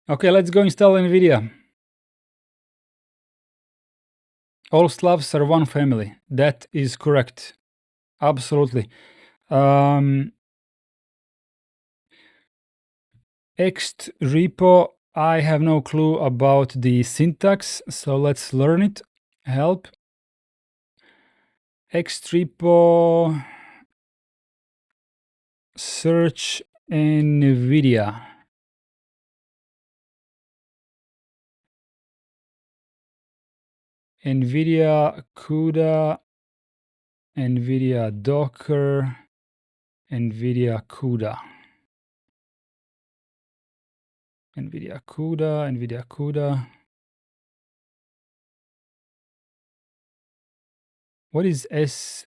Okay, let's go install NVIDIA. All Slavs are one family. That is correct. Absolutely. Ext repo, I have no clue about the syntax, so let's learn it. Help. Ext repo, search NVIDIA. NVIDIA CUDA, NVIDIA Docker, NVIDIA CUDA. NVIDIA CUDA, NVIDIA CUDA. What is SBSA?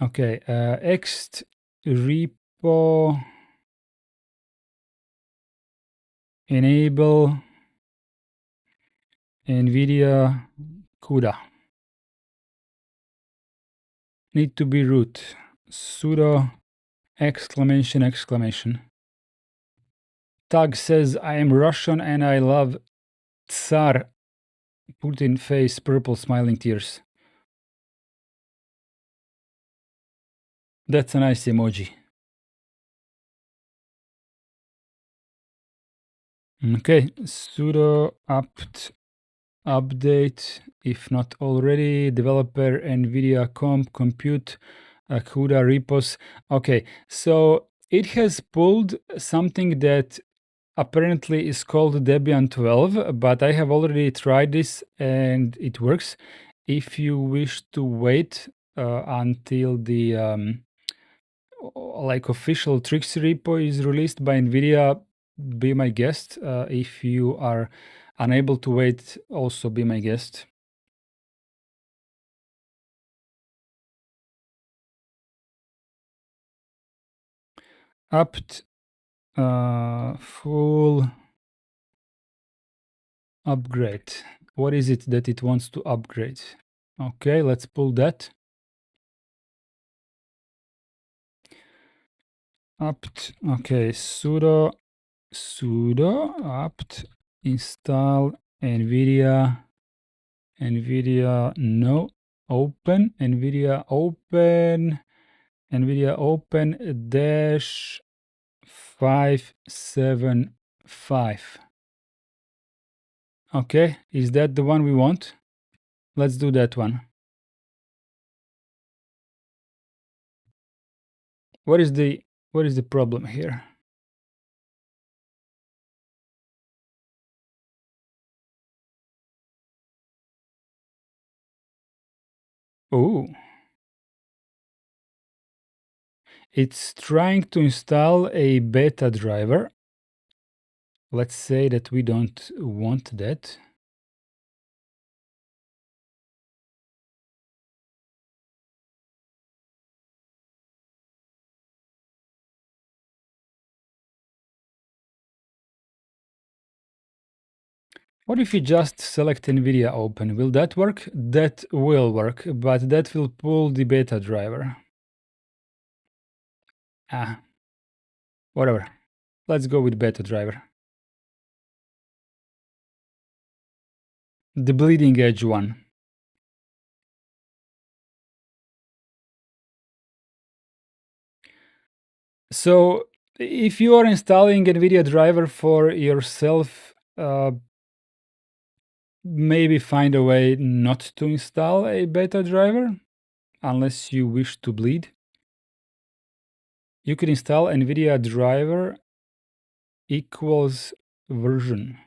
Okay, ext repo enable NVIDIA CUDA. Need to be root. Sudo exclamation. Tag says I am Russian and I love Tsar. Putin face, purple smiling tears. That's a nice emoji. Okay, sudo apt update, if not already, developer NVIDIA comp compute CUDA repos. Okay, so it has pulled something that apparently is called Debian 12, but I have already tried this and it works. If you wish to wait until the official Trixie repo is released by NVIDIA, be my guest. If you are unable to wait, also be my guest. Apt full upgrade. What is it that it wants to upgrade? Okay, let's pull that. apt, okay, sudo apt install NVIDIA no open NVIDIA open dash 575. Okay, is that the one we want? Let's do that one. What is the problem here? Oh, it's trying to install a beta driver. Let's say that we don't want that. What if you just select NVIDIA open? Will that work? That will work, but that will pull the beta driver. Whatever. Let's go with beta driver. The bleeding edge one. So if you are installing NVIDIA driver for yourself, maybe find a way not to install a beta driver unless you wish to bleed. You could install NVIDIA driver equals version.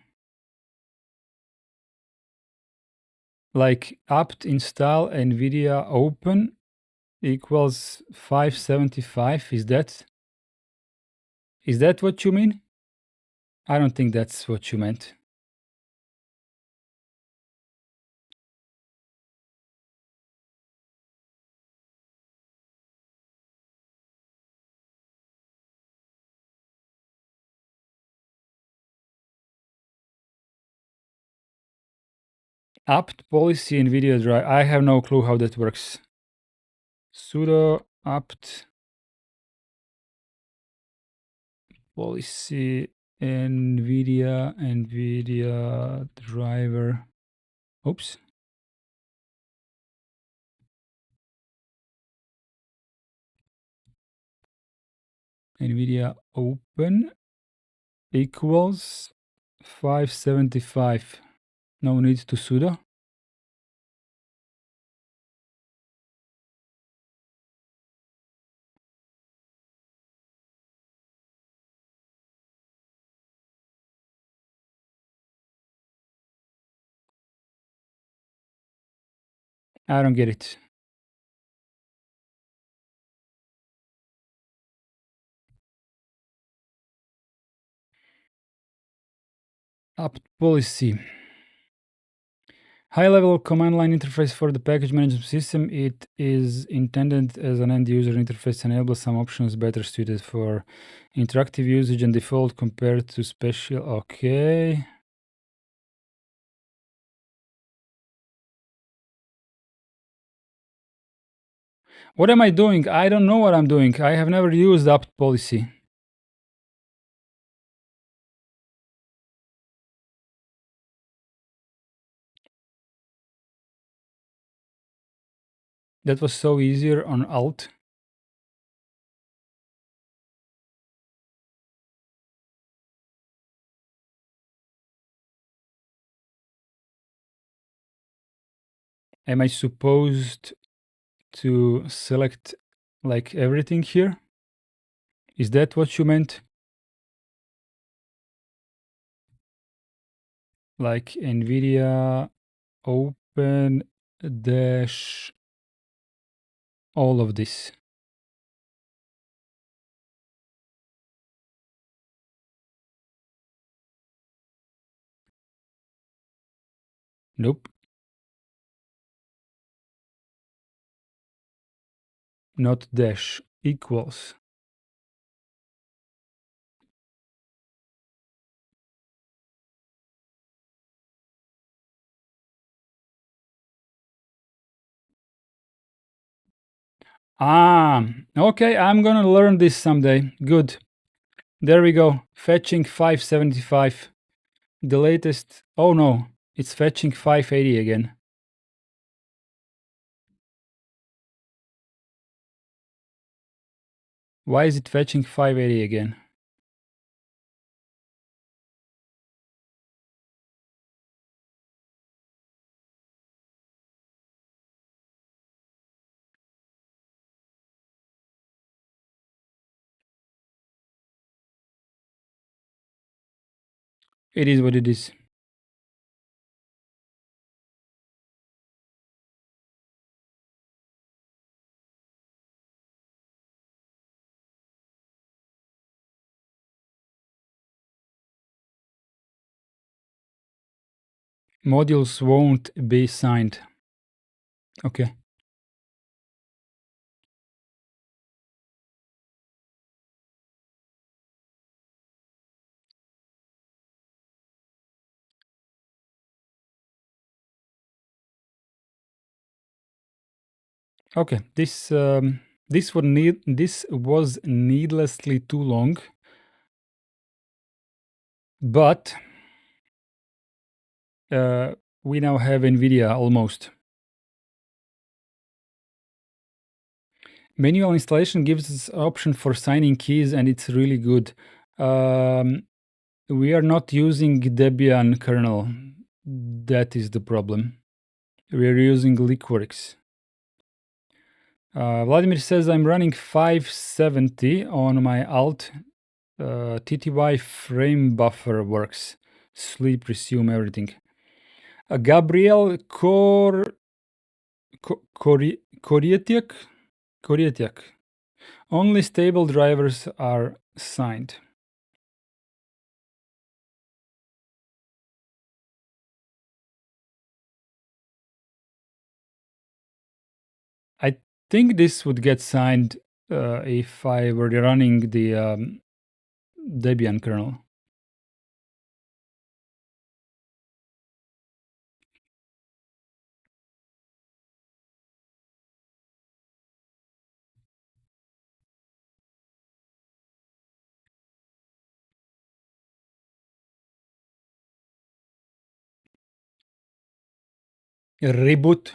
Like apt install NVIDIA open equals 575. Is that what you mean? I don't think that's what you meant. Apt policy NVIDIA driver. I have no clue how that works. Sudo apt policy NVIDIA driver. Oops. NVIDIA open equals 575. No need to sudo. I don't get it. Apt policy. High-level command line interface for the package management system. It is intended as an end-user interface, enables some options better suited for interactive usage and default compared to special. Okay. What am I doing? I don't know what I'm doing. I have never used apt policy. That was so easier on alt. Am I supposed to select like everything here? Is that what you meant? Like NVIDIA open dash all of this. Nope. Not dash, equals. Ah, okay, I'm gonna learn this someday. Good. There we go. Fetching 575. The latest. Oh no, it's fetching 580 again. Why is it fetching 580 again? It is what it is. Modules won't be signed. Okay. Okay. This was needlessly too long, but we now have NVIDIA almost. Manual installation gives us option for signing keys, and it's really good. We are not using Debian kernel. That is the problem. We are using Liquorix. Vladimir says I'm running 570 on my alt. TTY frame buffer works. Sleep, resume, everything. Gabriel Korietiak. Only stable drivers are signed. I think this would get signed if I were running the Debian kernel. Reboot.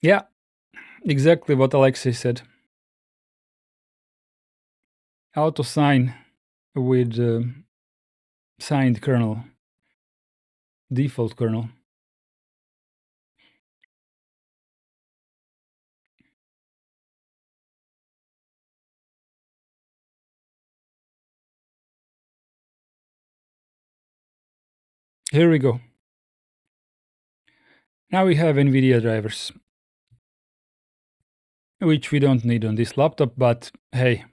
Yeah, exactly what Alexei said. Auto sign with signed kernel, default kernel. Here we go. Now we have NVIDIA drivers, which we don't need on this laptop, but hey.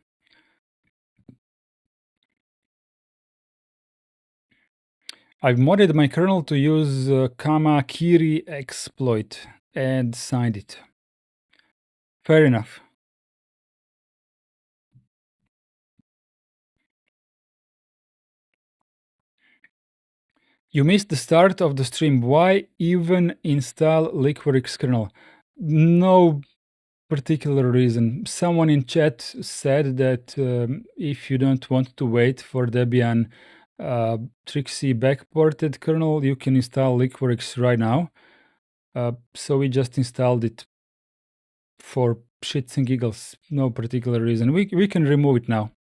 I've modded my kernel to use Kamakiri exploit and signed it. Fair enough. You missed the start of the stream. Why even install Liquorix kernel? No particular reason. Someone in chat said that if you don't want to wait for Debian Trixie backported kernel, you can install Liquorix right now. So we just installed it for shits and giggles. No particular reason. We can remove it now.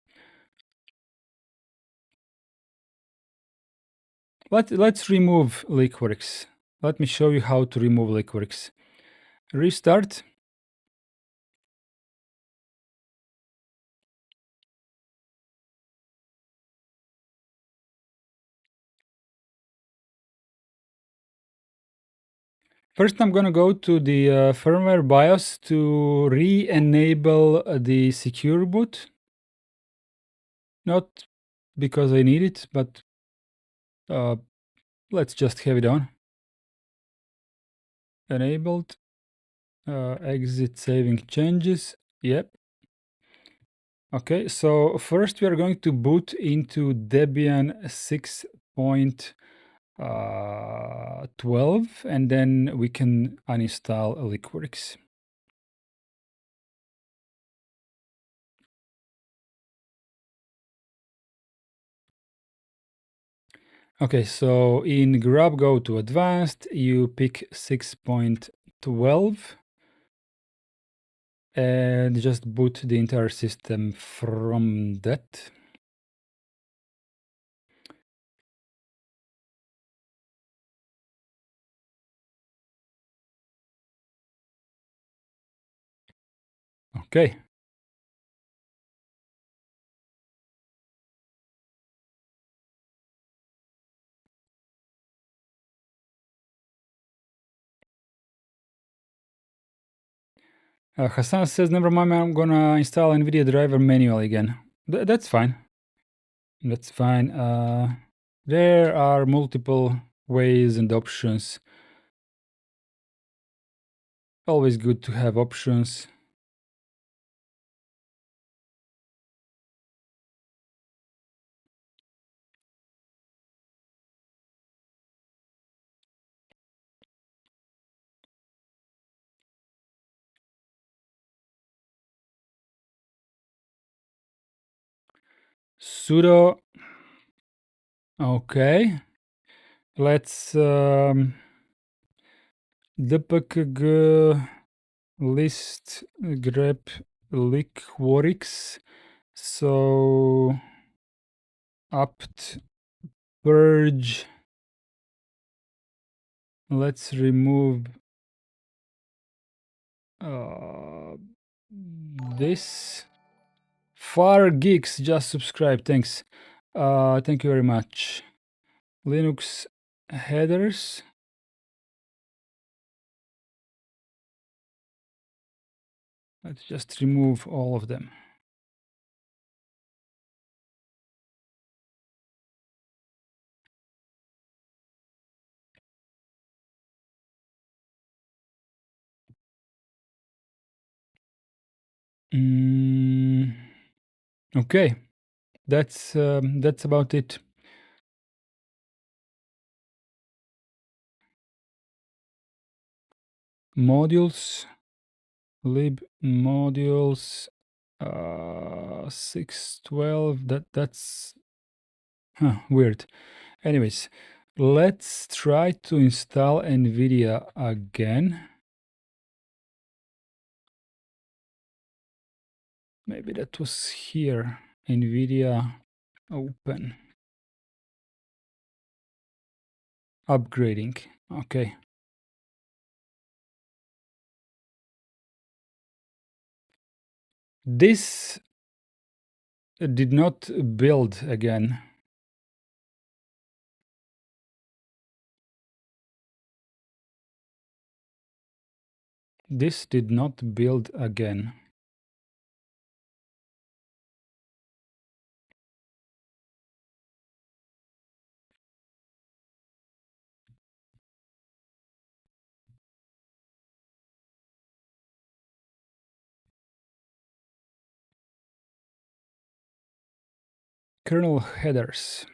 Let's remove Liquorix. Let me show you how to remove Liquorix. Restart. First, I'm going to go to the firmware BIOS to re-enable the secure boot. Not because I need it, but let's just have it on. Enabled. Exit saving changes. Yep. Okay, so first we are going to boot into Debian 6.0 12, and then we can uninstall Liquorix. Okay, so in grub go to advanced, you pick 6.12 and just boot the entire system from that. Okay. Hassan says, never mind, I'm gonna install NVIDIA driver manually again. That's fine. That's fine. There are multiple ways and options. Always good to have options. Sudo. Okay. Let's dpkg list grep liquorix. So apt purge. Let's remove this. Far Geeks just subscribe. Thanks. Thank you very much. Linux headers. Let's just remove all of them. Okay, that's about it. Modules, lib modules, 612. That's weird. Anyways, let's try to install NVIDIA again. Maybe that was here. NVIDIA open. Upgrading. Okay. This did not build again. This did not build again. Kernel headers.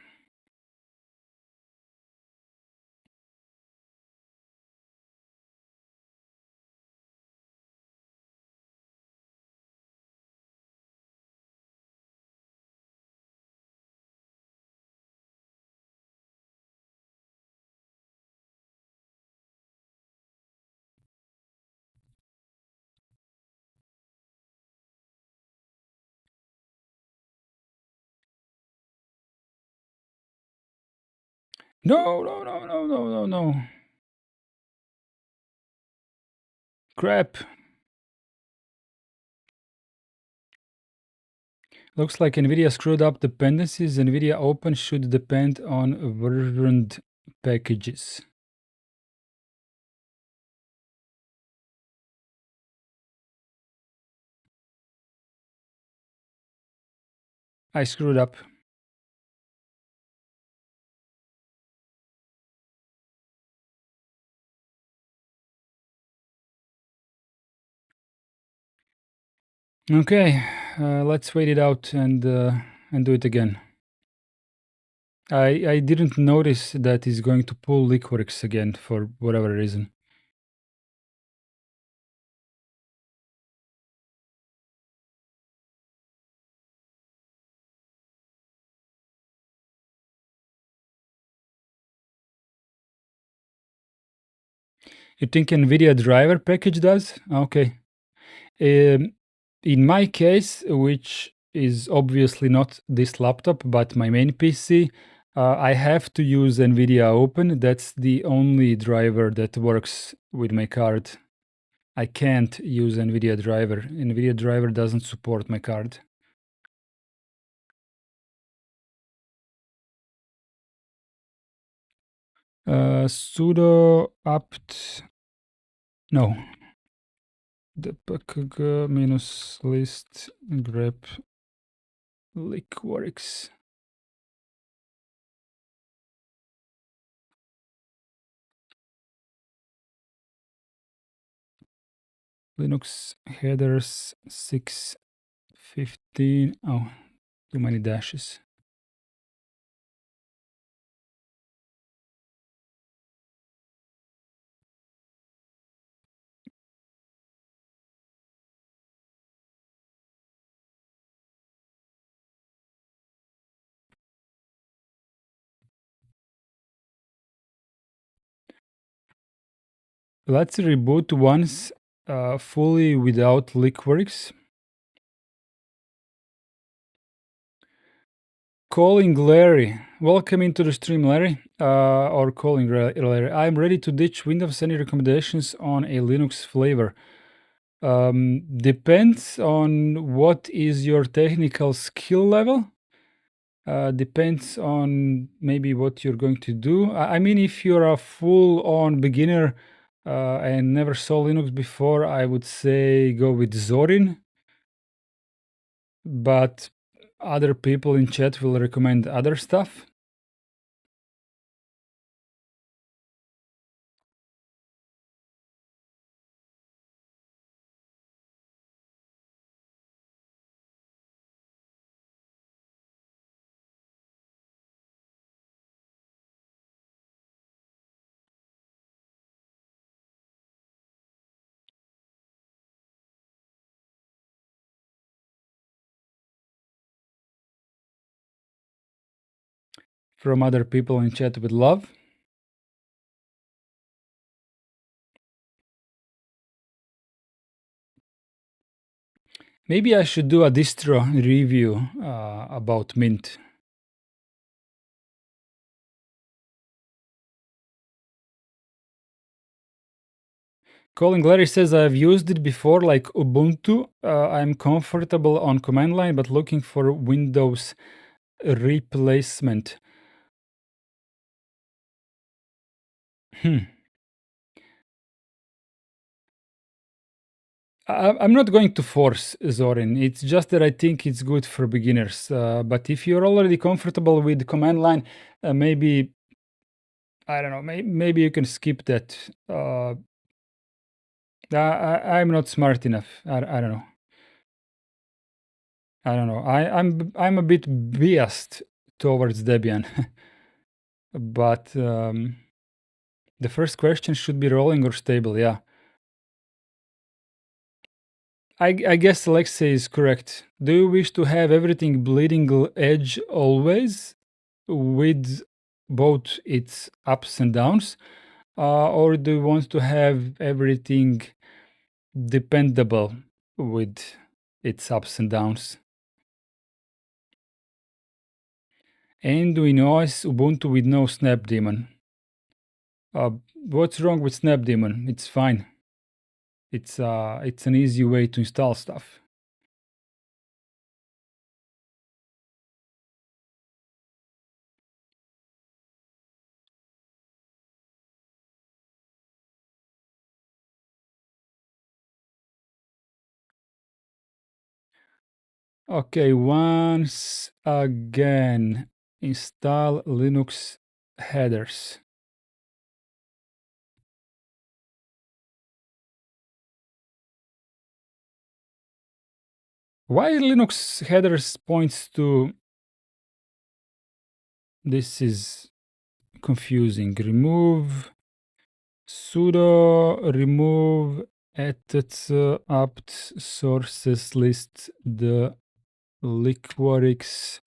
No. Crap. Looks like NVIDIA screwed up dependencies. NVIDIA Open should depend on versioned packages. I screwed up. Okay, let's wait it out and do it again. I didn't notice that it's going to pull Liquorix again for whatever reason. You think NVIDIA driver package does? Okay. In my case, which is obviously not this laptop, but my main PC, I have to use NVIDIA Open. That's the only driver that works with my card. I can't use NVIDIA driver. NVIDIA driver doesn't support my card. Sudo apt, no, debug minus list grep liquorix. Linux headers 615. Oh, too many dashes. Let's reboot once fully without liquorix. Calling Larry. Welcome into the stream, Larry. Or calling Larry. I'm ready to ditch Windows. Any recommendations on a Linux flavor? Depends on what is your technical skill level. Depends on maybe what you're going to do. I mean, if you're a full-on beginner and never saw Linux before, I would say go with Zorin. But other people in chat will recommend other stuff. From other people in chat with love. Maybe I should do a distro review about Mint. Colin Glary says, I've used it before, like Ubuntu. I'm comfortable on command line, but looking for Windows replacement. I'm not going to force Zorin. It's just that I think it's good for beginners. But if you're already comfortable with command line, maybe, I don't know, maybe you can skip that. I'm not smart enough. I don't know. I don't know. I'm a bit biased towards Debian. But the first question should be rolling or stable, yeah. I guess Alexei is correct. Do you wish to have everything bleeding edge always with both its ups and downs? Or do you want to have everything dependable with its ups and downs? And do we know Ubuntu with no snapdaemon? What's wrong with snapdaemon? It's fine. It's an easy way to install stuff. Okay, once again, install Linux headers. Why Linux headers points to This is confusing. Remove sudo remove apt sources list the liquorix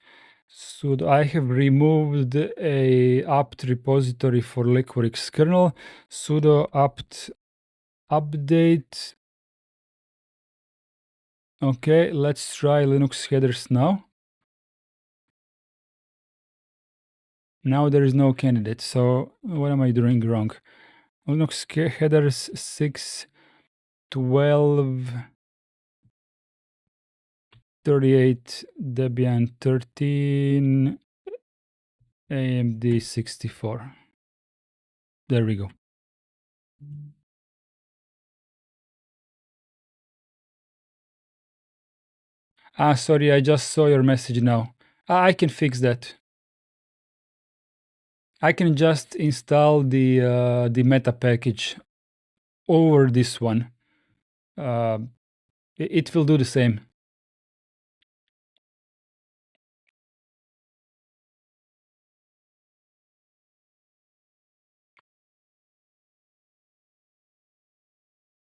sudo. I have removed a apt repository for liquorix kernel. Sudo apt update. Okay, let's try Linux headers now. Now there is no candidate, so what am I doing wrong? Linux headers 6, 12, 38, Debian 13, AMD 64. There we go. Ah, sorry, I just saw your message now. I can fix that. I can just install the meta package over this one. It will do the same.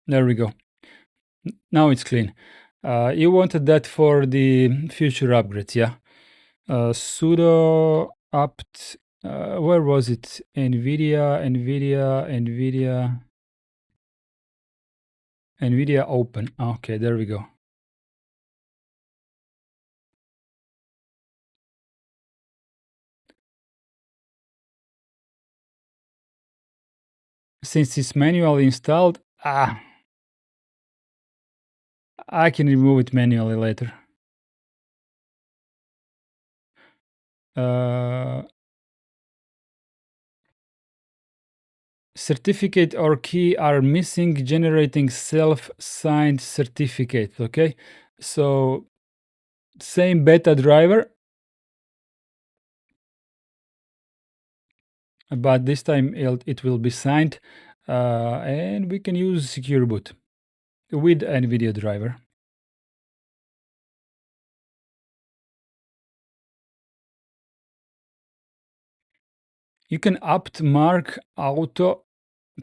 There we go. Now it's clean. You wanted that for the future upgrades, yeah? Sudo apt, where was it? NVIDIA open. Okay, there we go. Since it's manually installed, I can remove it manually later. Certificate or key are missing, generating self-signed certificate, okay? So same beta driver, but this time it will be signed, and we can use secure boot with NVIDIA driver. You can apt mark auto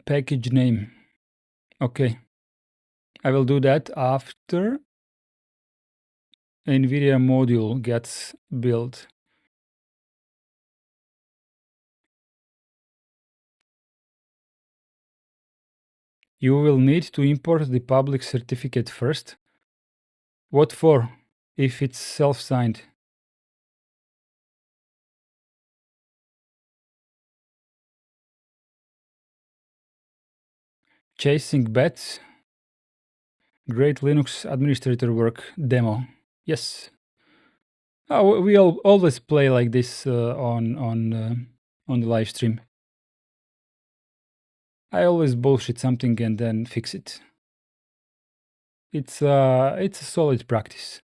package name. Okay, I will do that after NVIDIA module gets built. You will need to import the public certificate first. What for, if it's self-signed? Chasing bets. Great Linux administrator work demo. Yes. Oh, we always play like this on the live stream. I always bullshit something and then fix it. It's a solid practice.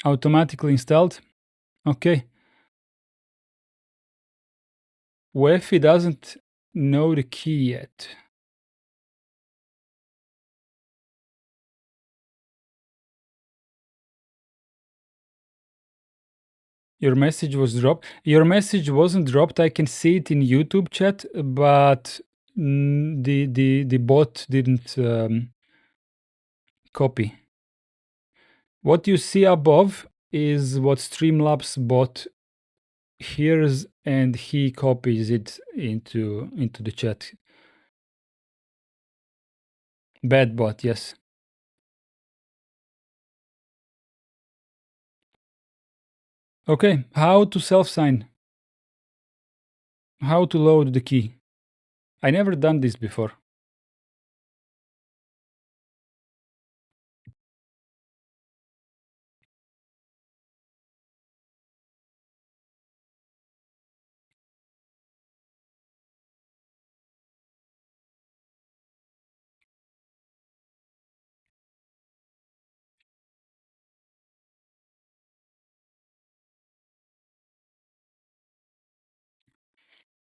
Automatically installed. Okay. Wi-Fi doesn't know the key yet. Your message was dropped. Your message wasn't dropped. I can see it in YouTube chat, but the bot didn't copy. What you see above is what Streamlabs bot hears and he copies it into the chat. Bad bot, yes. Okay, how to self-sign? How to load the key? I never done this before.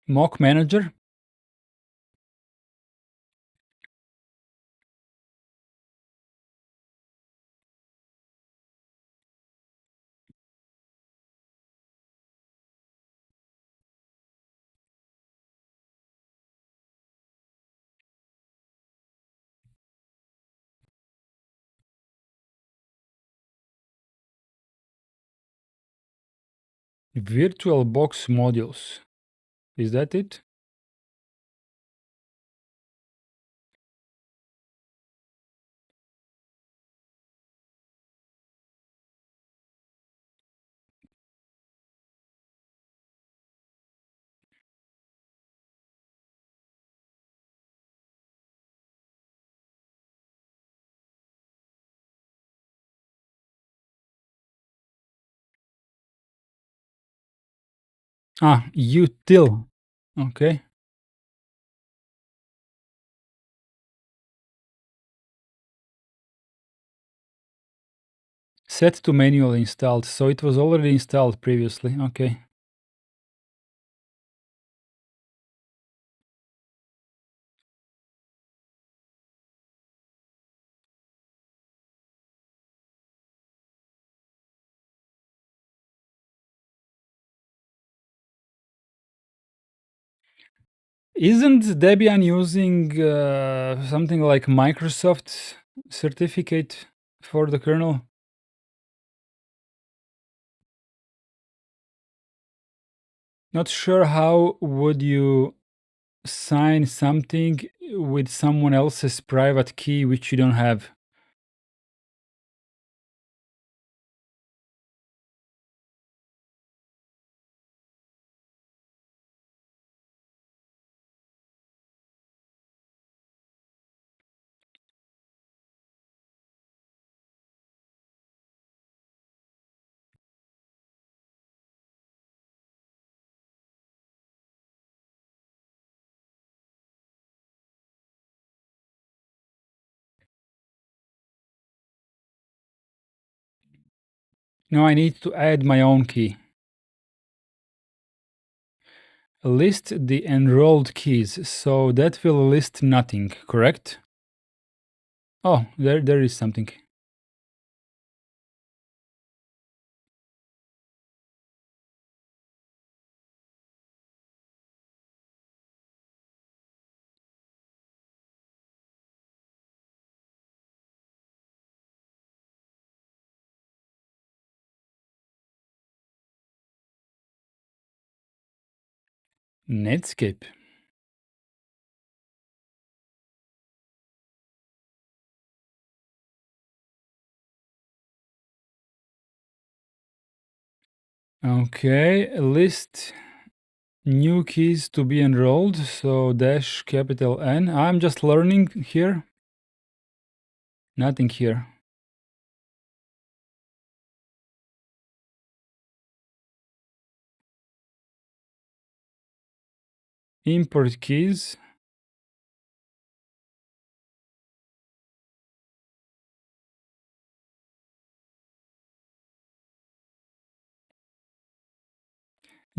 Mock manager. VirtualBox modules. Is that it? Ah, util. Okay. Set to manually installed. So it was already installed previously. Okay. Isn't Debian using something like Microsoft certificate for the kernel? Not sure how would you sign something with someone else's private key which you don't have. No, I need to add my own key. List the enrolled keys. So that will list nothing, correct? Oh, there is something. Netscape. Okay, list new keys to be enrolled. So dash capital N. I'm just learning here. Nothing here. Import keys.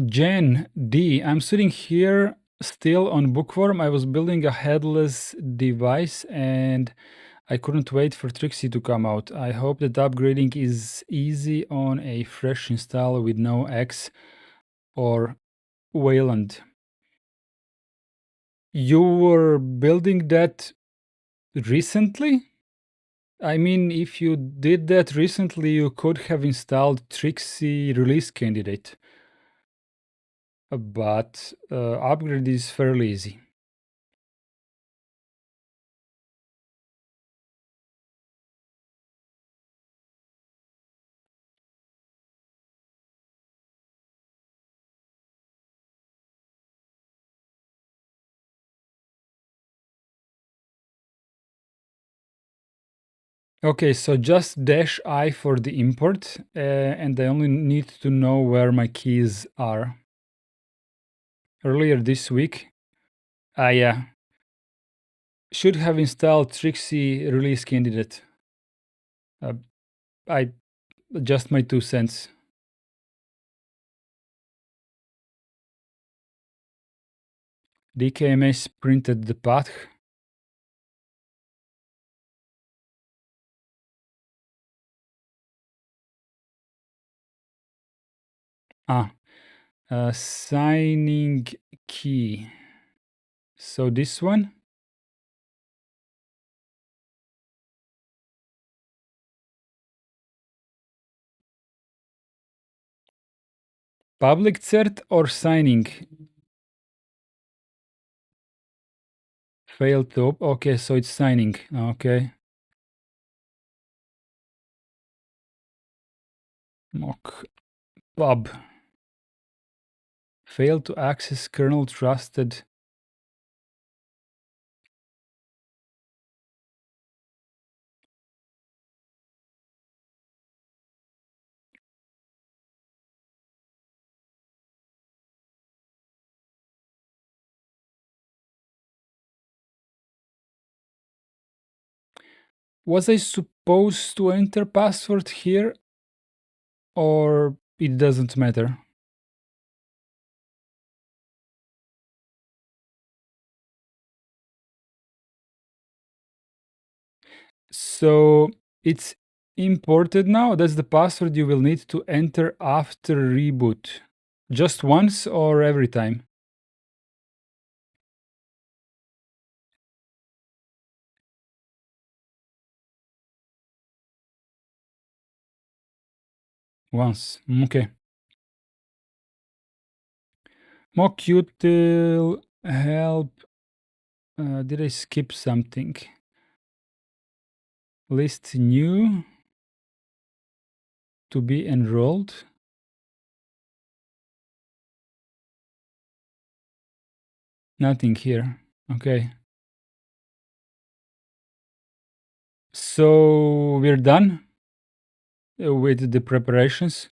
Gen D. I'm sitting here still on Bookworm. I was building a headless device and I couldn't wait for Trixie to come out. I hope that upgrading is easy on a fresh install with no X or Wayland. You were building that recently? I mean, if you did that recently, you could have installed Trixie release candidate. But upgrade is fairly easy. Okay, so just dash I for the import, and I only need to know where my keys are. Earlier this week, I should have installed Trixie release candidate. I just my 2 cents. DKMS printed the path. Signing key. So this one. Public cert or signing? Failed to. Okay, so it's signing. Okay. Mock pub. Failed to access kernel trusted. Was I supposed to enter password here? Or it doesn't matter? So it's imported now. That's the password you will need to enter after reboot. Just once or every time? Once. Okay. Mockutil help. Did I skip something? List new to be enrolled. Nothing here. Okay. So we're done with the preparations.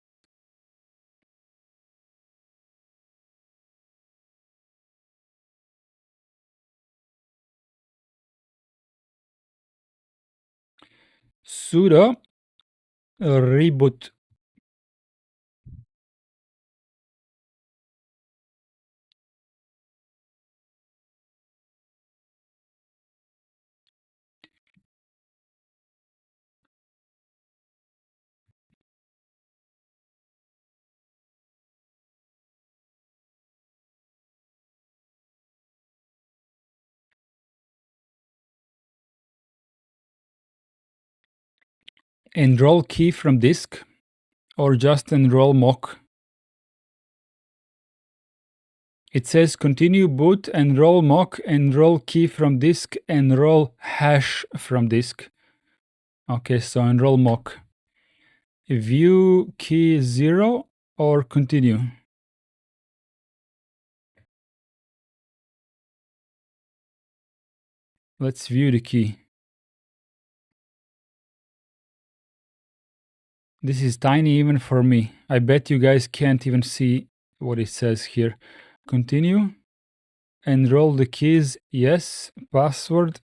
Sudo reboot. Enroll key from disk or just enroll mock. It says continue boot, enroll mock, enroll key from disk, enroll hash from disk. Okay, so enroll mock. View key 0 or continue. Let's view the key. This is tiny even for me. I bet you guys can't even see what it says here. Continue. Enroll the keys. Yes. Password.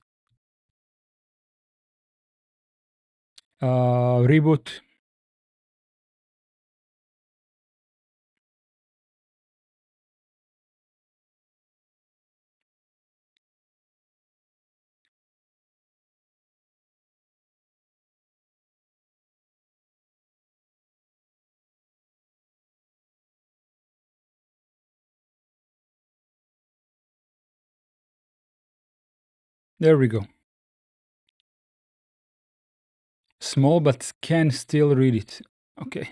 Reboot. There we go. Small, but can still read it. Okay.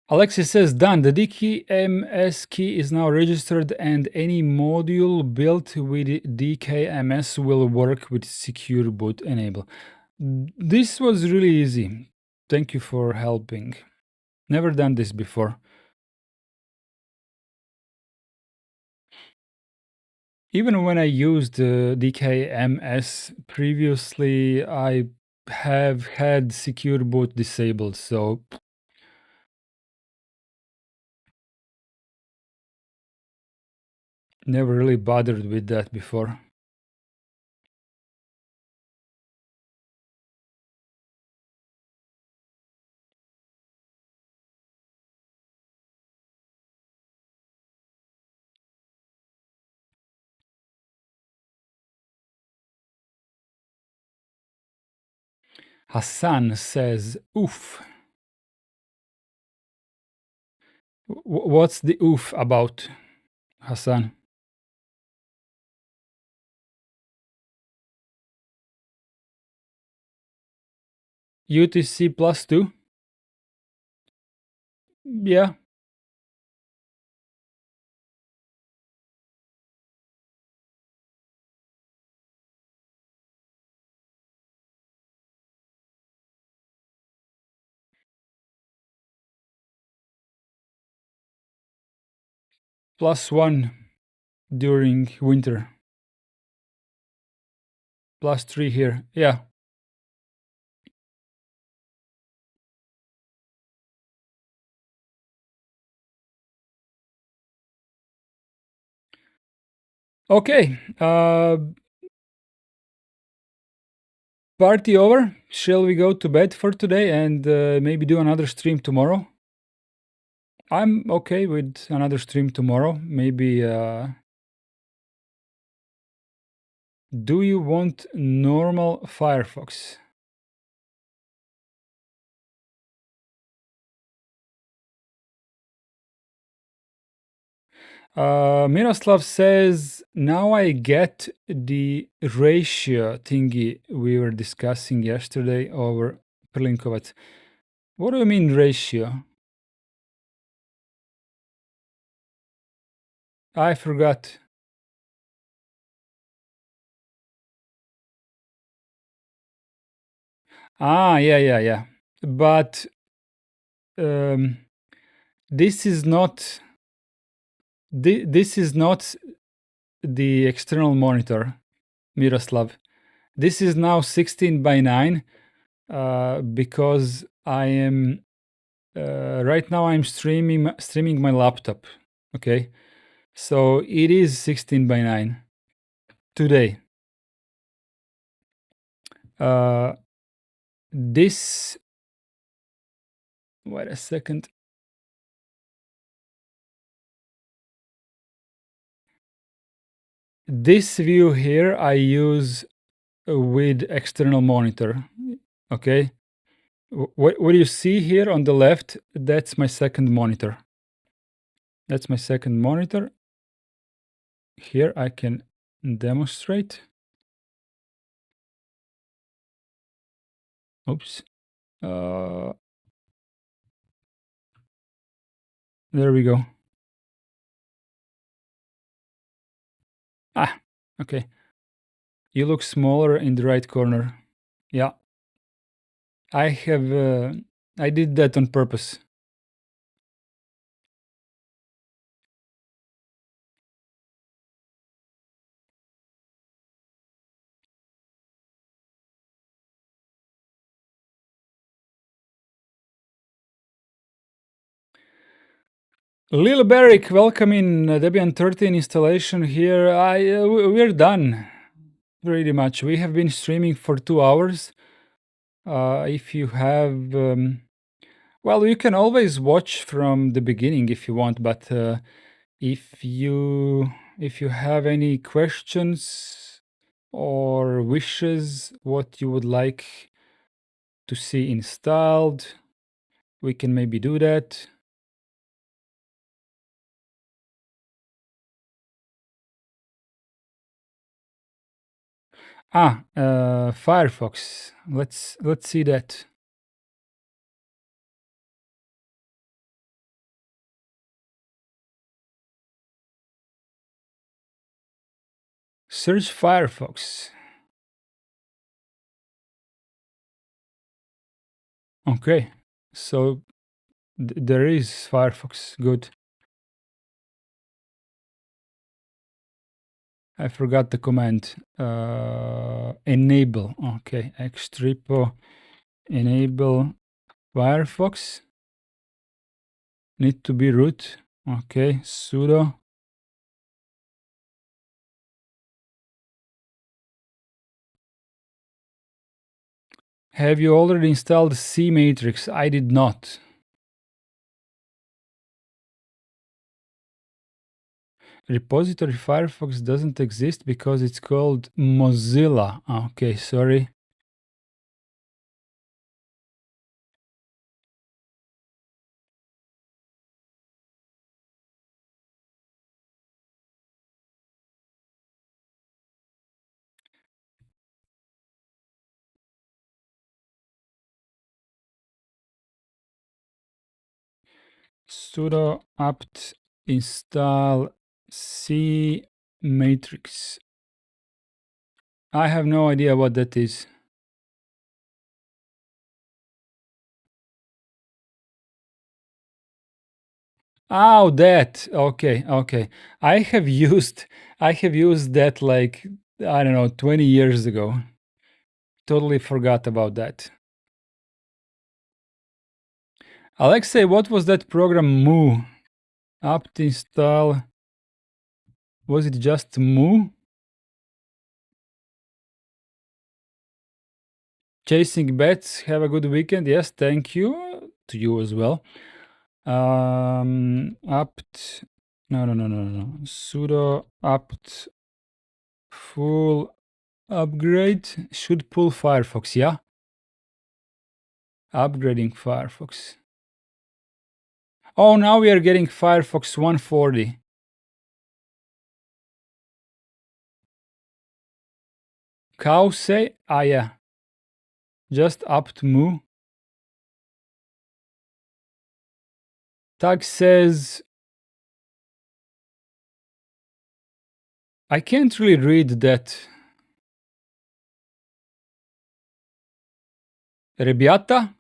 Alexis says, done. The DKMS key is now registered and any module built with DKMS will work with secure boot enable. This was really easy. Thank you for helping. Never done this before. Even when I used DKMS previously, I have had secure boot disabled, so never really bothered with that before. Hassan says, oof. What's the oof about, Hassan? UTC plus 2? Yeah. Plus 1 during winter. Plus 3 here. Yeah. Okay. Party over. Shall we go to bed for today and maybe do another stream tomorrow? I'm okay with another stream tomorrow. Maybe. Do you want normal Firefox? Miroslav says, now I get the ratio thingy we were discussing yesterday over Perlinkovac. What do you mean ratio? I forgot. Yeah. But this is not this is not the external monitor, Miroslav. This is now 16 by 9 because I am right now I'm streaming my laptop. Okay, so it is 16 by 9 today. This, wait a second. This view here I use with external monitor. Okay, what do you see here on the left? That's my second monitor. That's my second monitor. Here I can demonstrate. Oops. There we go. Okay. You look smaller in the right corner. Yeah. I have, I did that on purpose. Lil Beric, welcome in Debian 13 installation here. We're done, pretty much. We have been streaming for 2 hours. If you have, well, you can always watch from the beginning if you want, but if you have any questions or wishes, what you would like to see installed, we can maybe do that. Firefox. Let's see that. Search Firefox. Okay, so there is Firefox. Good. I forgot the command. Enable. Okay, xtripo enable Firefox. Need to be root. Okay, sudo. Have you already installed CMatrix? I did not. Repository Firefox doesn't exist because it's called Mozilla. Okay, sorry. sudo apt install c matrix. I have no idea what that is. Oh, that. Okay, okay. I have used that like, I don't know, 20 years ago. Totally forgot about that. Alexei, what was that program moo? Apt install. Was it just moo? Chasing bets. Have a good weekend. Yes, thank you. To you as well. Apt. No. Sudo apt full upgrade should pull Firefox, yeah? Upgrading Firefox. Oh, now we are getting Firefox 140. Cow say, ah yeah. Just apt moo. Tag says, I can't really read that. Rebiata?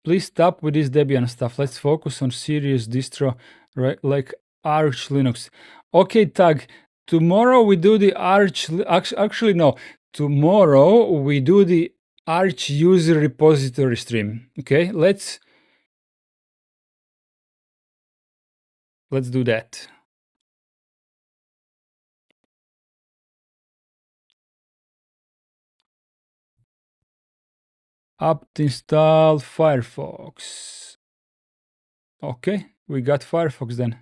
Please stop with this Debian stuff. Let's focus on serious distro, right? Like Arch Linux. Okay, Tag. Tomorrow we do the Arch. Actually, no. Tomorrow we do the Arch user repository stream. Okay, let's do that. Apt install Firefox. Okay, we got Firefox then.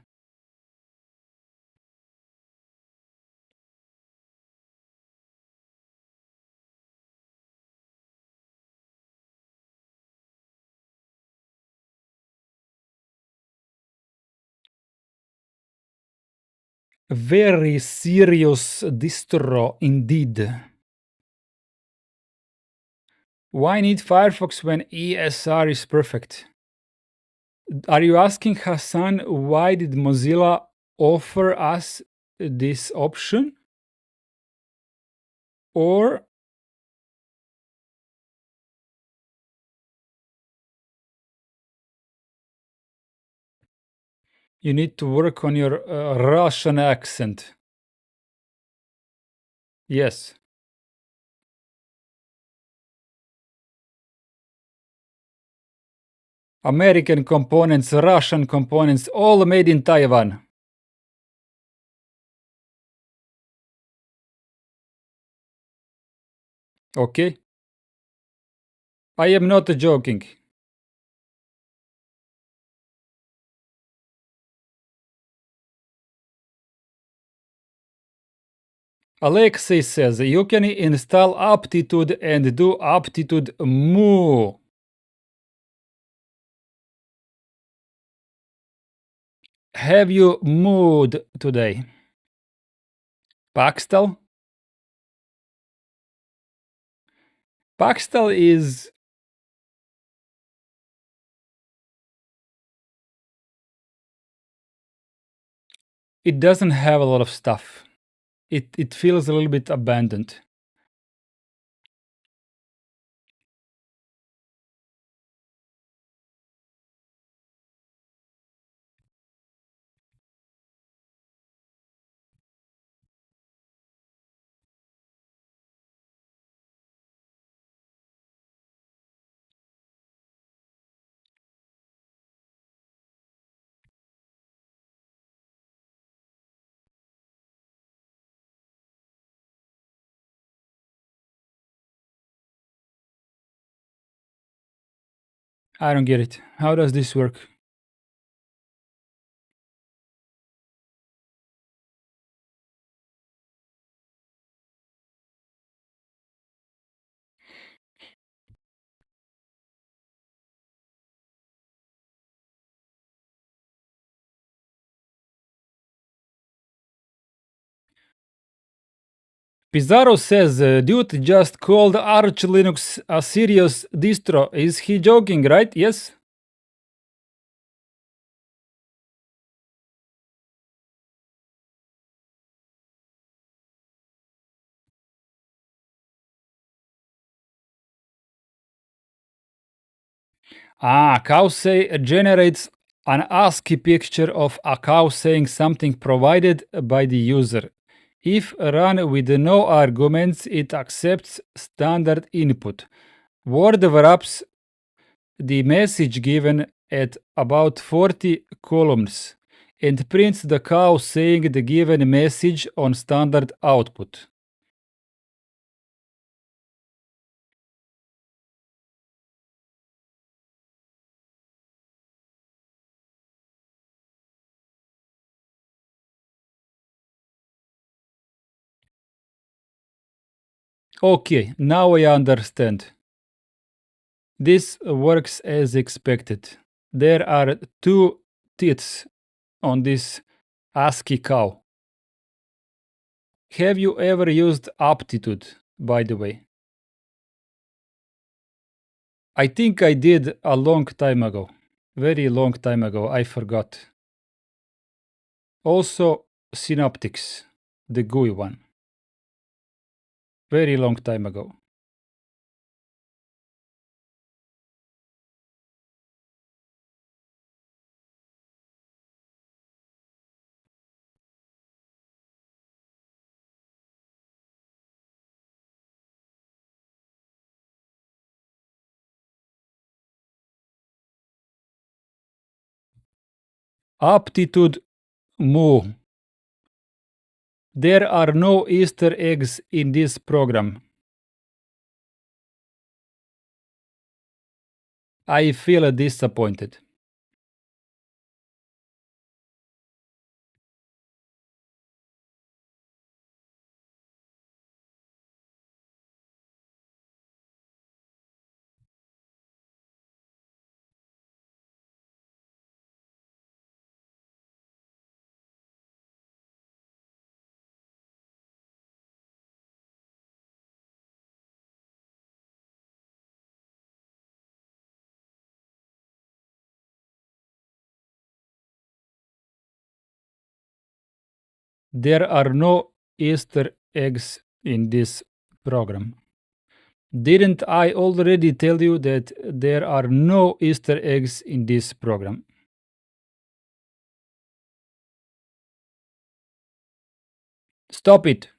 Very serious distro indeed. Why need Firefox when ESR is perfect? Are you asking Hassan why did Mozilla offer us this option? Or you need to work on your Russian accent? Yes. American components, Russian components, all made in Taiwan. Okay. I am not joking. Alexei says you can install aptitude and do aptitude moo. Have you mooed today? Paxtel? Paxtel is... it doesn't have a lot of stuff. It feels a little bit abandoned. I don't get it. How does this work? Pizarro says, dude just called Arch Linux a serious distro. Is he joking, right? Yes? Cow say generates an ASCII picture of a cow saying something provided by the user. If run with no arguments, it accepts standard input. Word wraps the message given at about 40 columns and prints the cow saying the given message on standard output. Okay, now I understand. This works as expected. There are two teeth on this ASCII cow. Have you ever used aptitude, by the way? I think I did a long time ago. Very long time ago, I forgot. Also, synaptics, the GUI one. Very long time ago. Aptitude Moo. There are no Easter eggs in this program. I feel disappointed. There are no Easter eggs in this program. Didn't I already tell you that there are no Easter eggs in this program? Stop it.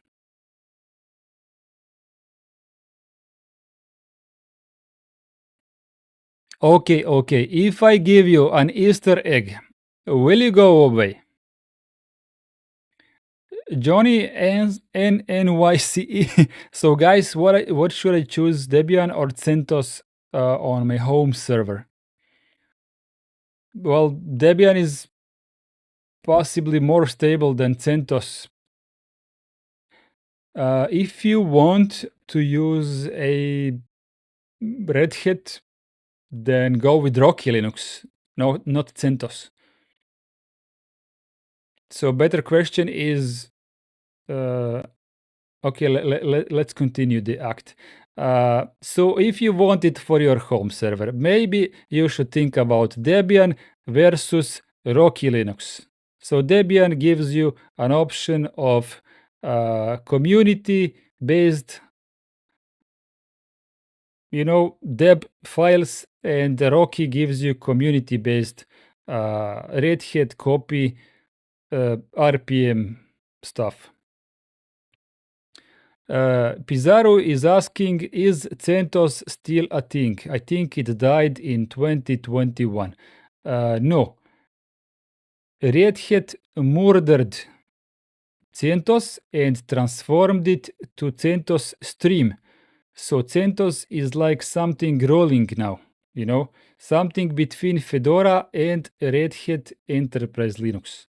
Okay. If I give you an Easter egg, will you go away? Johnny NYCE. So, guys, what should I choose, Debian or CentOS on my home server? Well, Debian is possibly more stable than CentOS. If you want to use a Red Hat, then go with Rocky Linux. No, not CentOS. So, better question is. Okay, let's continue the act. So if you want it for your home server, maybe you should think about Debian versus Rocky Linux. So Debian gives you an option of community-based, deb files, and Rocky gives you community-based Red Hat copy RPM stuff. Pizarro is asking, is CentOS still a thing? I think it died in 2021. No. Red Hat murdered CentOS and transformed it to CentOS Stream. So CentOS is like something rolling now, something between Fedora and Red Hat Enterprise Linux.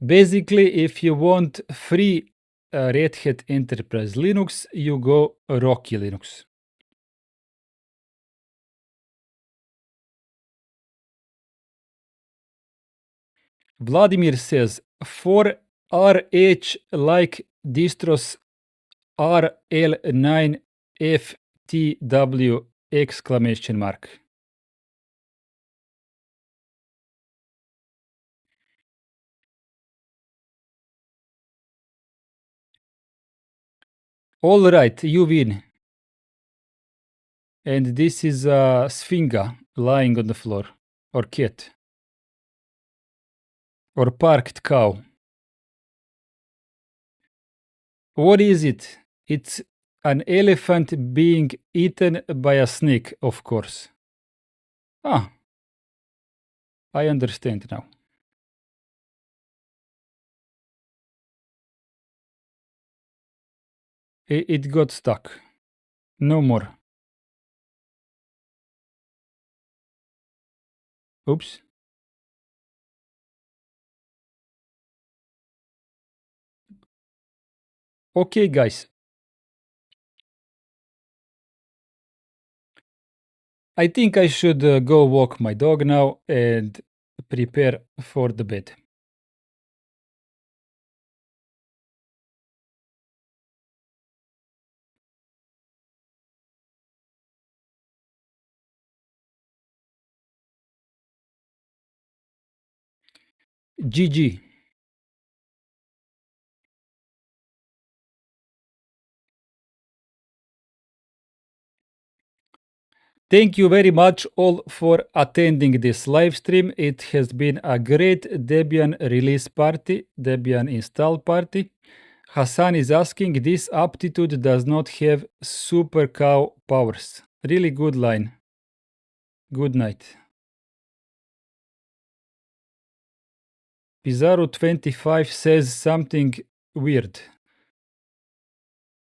Basically, if you want free Red Hat Enterprise Linux, you go Rocky Linux. Vladimir says, for RH-like distros RL9FTW exclamation mark. All right, you win. And this is a Sfinga lying on the floor, or cat, or parked cow. What is it? It's an elephant being eaten by a snake, of course. Ah, I understand now. It got stuck. No more. Oops. Okay, guys. I think I should go walk my dog now and prepare for the bed. GG. Thank you very much all for attending this live stream. It has been a great Debian release party, Debian install party. Hassan is asking, this aptitude does not have super cow powers. Really good line. Good night. Pizarro25 says something weird.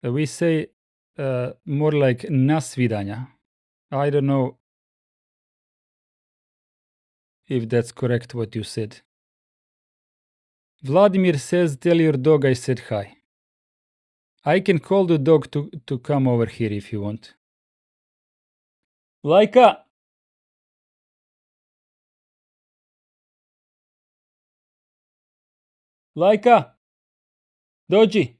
We say more like na svidanja. I don't know if that's correct what you said. Vladimir says, tell your dog I said hi. I can call the dog to come over here if you want. Laika! Laika! Doji!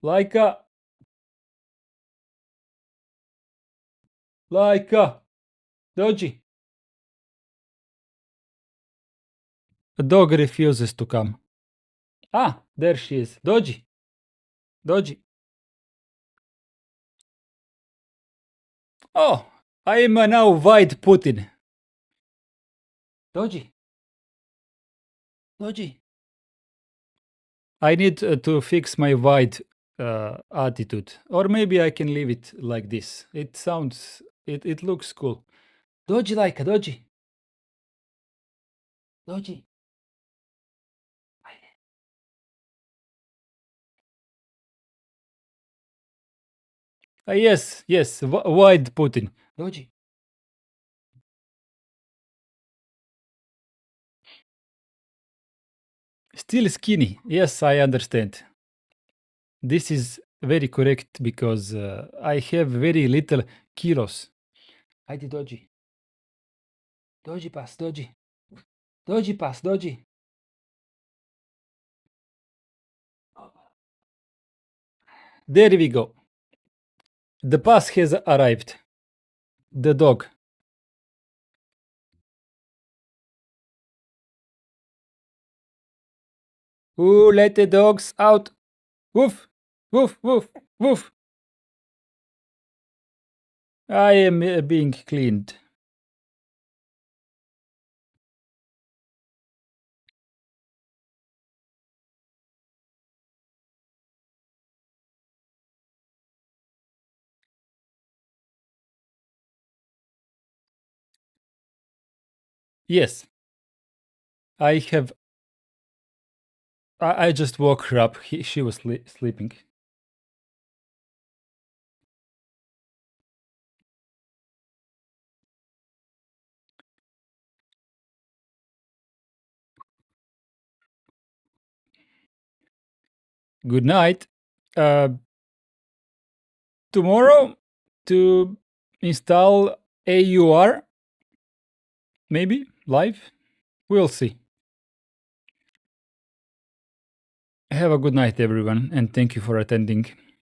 Laika! Laika! Doji! The dog refuses to come. Ah, there she is. Doji! Doji! Oh, I am now white Putin. Doji! Doji! I need to fix my white attitude. Or maybe I can leave it like this. It sounds... It looks cool. Doji Laika, Doji! Doji! Yes, yes, white Putin. Doji! Still skinny. Yes, I understand. This is very correct because I have very little kilos. Haydi Doji. Doji pass, Doji. Doji pass, Doji. There we go. The pass has arrived. The dog. Who let the dogs out? Woof, woof, woof, woof. I am being cleaned. Yes, I have. I just woke her up. She was sleeping. Good night. Tomorrow to install AUR, maybe live. We'll see. Have a good night, everyone, and thank you for attending.